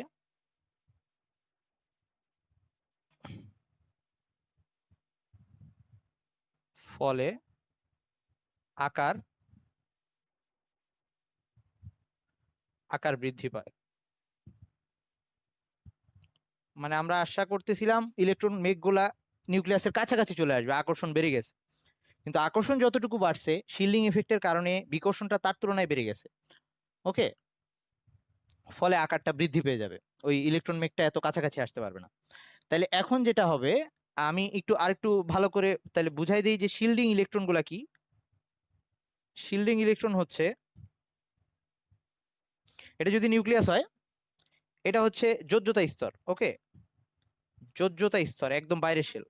ফলে আকার আকার বৃদ্ধি পায়। মানে আমরা আশা করতেছিলাম ইলেকট্রন মেঘগুলা নিউক্লিয়াসের কাছাকাছি চলে আসবে, আকর্ষণ বেড়ে গেছে, কিন্তু আকর্ষণ যতটুকু বাড়ছে শিল্ডিং ইফেক্টের কারণে বিকর্ষণটা তার তুলনায় বেড়ে গেছে। ওকে, ফলে আকারটা বৃদ্ধি পেয়ে যাবে, ওই ইলেকট্রন মেঘটা এত কাছাকাছি আসতে পারবে না। তাহলে এখন যেটা হবে, আমি আরেকটু ভালো করে তাহলে বুঝাই দিই যে শিল্ডিং ইলেকট্রন গুলা কি। শিল্ডিং ইলেকট্রন হচ্ছে, এটা যদি নিউক্লিয়াস হয়, এটা হচ্ছে যোজ্যতা স্তর। ওকে, যোজ্যতা স্তর একদম বাইরের শেল,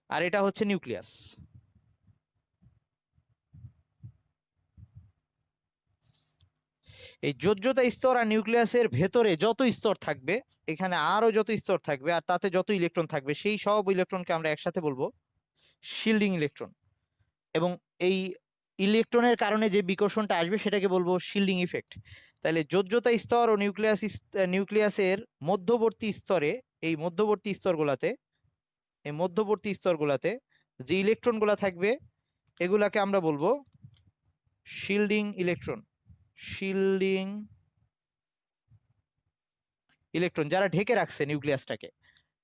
আর এটা হচ্ছে নিউক্লিয়াস। এই যোজ্যতা স্তর আর নিউক্লিয়াসের ভেতরে যত স্তর থাকবে, এখানে আরো যত স্তর থাকবে আর তাতে যত ইলেকট্রন থাকবে, সেই সব ইলেকট্রনকে আমরা একসাথে বলবো শিল্ডিং ইলেকট্রন। এবং এই ইলেকট্রনের কারণে যে বিকর্ষণটা আসবে সেটাকে বলবো শিল্ডিং ইফেক্ট। তাহলে যোজ্যতা স্তর ও নিউক্লিয়াসের মধ্যবর্তী স্তরে, এই মধ্যবর্তী স্তরগুলাতে, এই মধ্যবর্তী স্তরগুলাতে যে ইলেকট্রনগুলা থাকবে এগুলাকে আমরা বলবো শিল্ডিং ইলেকট্রন। শিল্ডিং ইলেকট্রন, যারা ঢেকে রাখছে নিউক্লিয়াসটাকে,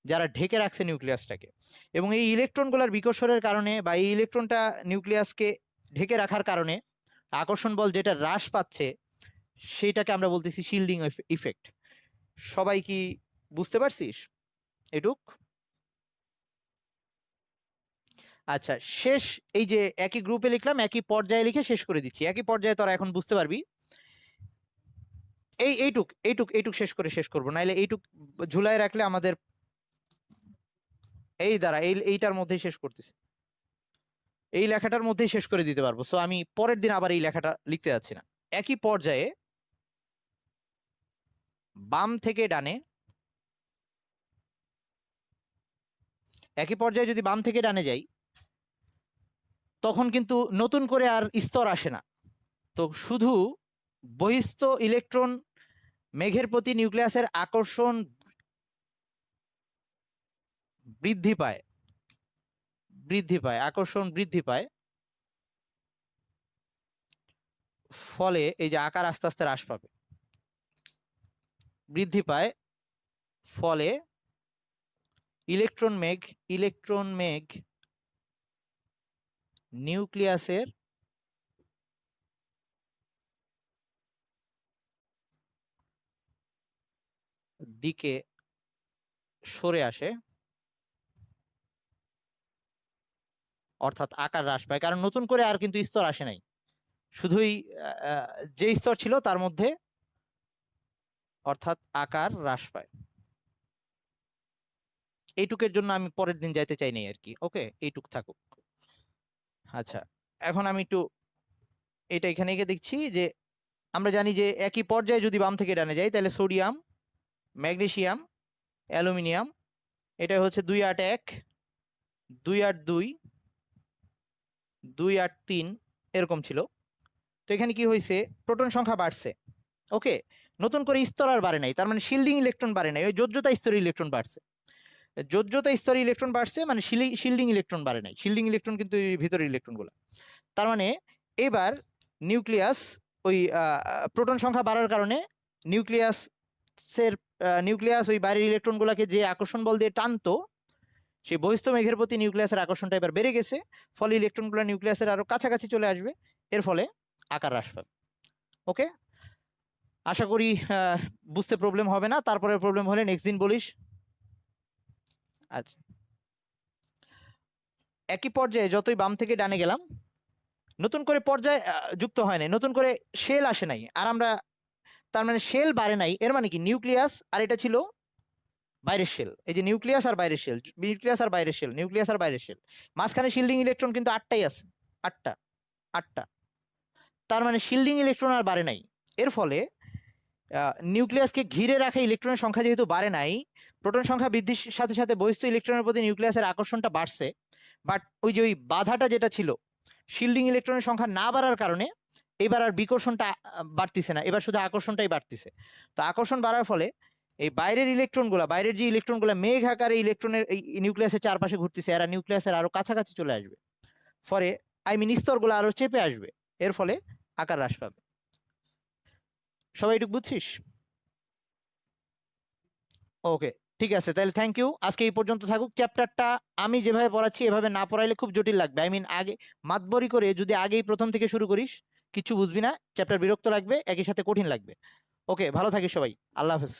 যারা ঢেকে রাখছে নিউক্লিয়াসটাকে। এবং এই ইলেকট্রনগুলোর বিকর্ষণের কারণে বা এই ইলেকট্রনটা নিউক্লিয়াসকে ঢেকে রাখার কারণে আকর্ষণ বল যেটা হ্রাস পাচ্ছে, সেইটাকে আমরা বলতেছি শিল্ডিং ইফেক্ট। সবাই কি বুঝতে পারছিস এটুক? আচ্ছা, শেষ এই যে একই গ্রুপে লিখলাম, একই পর্যায়ে লিখে শেষ করে দিচ্ছি। একই পর্যায়ে তোরা এখন বুঝতে পারবি। এইটুক শেষ করবো, নাইলে এইটুক ঝুলাই রাখলে আমাদের এইটার মধ্যেই শেষ করতেছি, এই লেখাটার মধ্যেই শেষ করে দিতে পারবো। সো আমি পরের দিন আবার এই লেখাটা লিখতে যাচ্ছি না। একই পর্যায়ে বাম থেকে ডানে, একই পর্যায়ে যদি বাম থেকে ডানে যাই, তখন কিন্তু নতুন করে আর স্তর আসে না। তো শুধু বহিস্থ ইলেকট্রন মেঘের প্রতি নিউক্লিয়াসের আকর্ষণ বৃদ্ধি পায়, আকর্ষণ বৃদ্ধি পায়, ফলে এই যে আকার আস্তে আস্তে হ্রাস পাবে, বৃদ্ধি পায়, ফলে ইলেকট্রন মেঘ নিউক্লিয়াসের দিকে সরে আসে, অর্থাৎ আকার হ্রাস পায়। কারণ নতুন করে আর কিন্তু স্তর আসে নাই, শুধুই যে স্তর ছিল তার মধ্যে, অর্থাৎ আকার হ্রাস পায়। এইটুকের জন্য আমি পরের দিন যাইতে চাই নাই আর কি। ওকে, এইটুক থাকুক। আচ্ছা, এখন আমি একটু এটা এখানে গিয়ে দেখছি যে আমরা জানি যে একই পর্যায়ে যদি বাম থেকে ডানে যাই, তাহলে সোডিয়াম, ম্যাগনেসিয়াম, অ্যালুমিনিয়াম, এটা হচ্ছে 281, 282, 283 এরকম ছিল। তো এখানে কি হয়েছে, প্রোটন সংখ্যা বাড়ছে। ওকে, নতুন করে স্তর আর বাড়ে নাই, তার মানে শিল্ডিং ইলেকট্রন বাড়ে নাই, ওই যোজ্যতা স্তরের ইলেকট্রন বাড়ছে। যোজ্যতা স্তরে ইলেকট্রন বাড়ছে মানে শিল্ডিং ইলেকট্রন বাড়ে নাই। শিল্ডিং ইলেকট্রন কিন্তু ভিতরের ইলেকট্রনগুলো। তার মানে এবার নিউক্লিয়াস, ওই প্রোটন সংখ্যা বাড়ার কারণে নিউক্লিয়াস ওই বাইরের ইলেকট্রনগুলোকে যে আকর্ষণ বল দিয়ে টানতো, সেই বহিস্থ মেঘের প্রতি নিউক্লিয়াসের আকর্ষণটা এবার বেড়ে গেছে, ফলে ইলেকট্রনগুলো নিউক্লিয়াসের আরো কাছাকাছি চলে আসবে, এর ফলে আকার হ্রাস পাবে। ওকে, আশা করি বুঝতে প্রবলেম হবে না। তারপরে প্রবলেম হলে নেক্সট দিন বলিস। আচ্ছা, একই পর্যায়ে যতই বাম থেকে ডানে গেলাম, নতুন করে পর্যায়ে যুক্ত হয় নাই, নতুন করে শেল আসে নাই, আর আমরা, তার মানে শেল বাড়ে নাই, এর মানে কি নিউক্লিয়াস আর এটা ছিল বাইরের শেল। এই যে নিউক্লিয়াস আর বাইরের শেল, নিউক্লিয়াস আর বাইরের শেল, নিউক্লিয়াস আর বাইরের শেল, মাঝখানে শিল্ডিং ইলেকট্রন কিন্তু 8টাই আছে, 8টা। তার মানে শিল্ডিং ইলেকট্রন আর বাড়ে নাই, এর ফলে নিউক্লিয়াসকে ঘিরে রাখা ইলেকট্রনের সংখ্যা যেহেতু বাড়ে নাই, প্রোটন সংখ্যা বৃদ্ধির সাথে সাথে বহিস্থ ইলেকট্রনের প্রতি নিউক্লিয়াসের আকর্ষণটা বাড়ছে, বাট ওই যে ওই বাধাটা যেটা ছিল শিল্ডিং ইলেকট্রনের সংখ্যা না বাড়ার কারণে এবার আর বিকর্ষণটা বাড়তিছে না, এবার শুধু আকর্ষণটাই বাড়তিছে। তো আকর্ষণ বাড়ার ফলে এই বাইরের যে ইলেকট্রনগুলো মেঘ আকারে ইলেকট্রনের এই নিউক্লিয়াসের চারপাশে ঘুরতেছে, এরা নিউক্লিয়াসের আরো কাছাকাছি চলে আসবে, ফলে স্তরগুলো আরো চেপে আসবে, এর ফলে আকার হ্রাস পাবে। সবাই একটু বুঝছিস? ওকে, ঠিক আছে, তাহলে থ্যাংক ইউ। আজকে এই পর্যন্ত থাকুক। চ্যাপ্টারটা আমি যেভাবে পড়াচ্ছি এভাবে না পড়াইলে খুব জটিল লাগবে। আগে মাতবরি করে যদি আগেই প্রথম থেকে শুরু করিস, কিছু বুঝবি না, চ্যাপ্টার বিরক্ত লাগবে, একই সাথে কঠিন লাগবে। ওকে, ভালো থাকিস সবাই, আল্লাহ হাফেজ।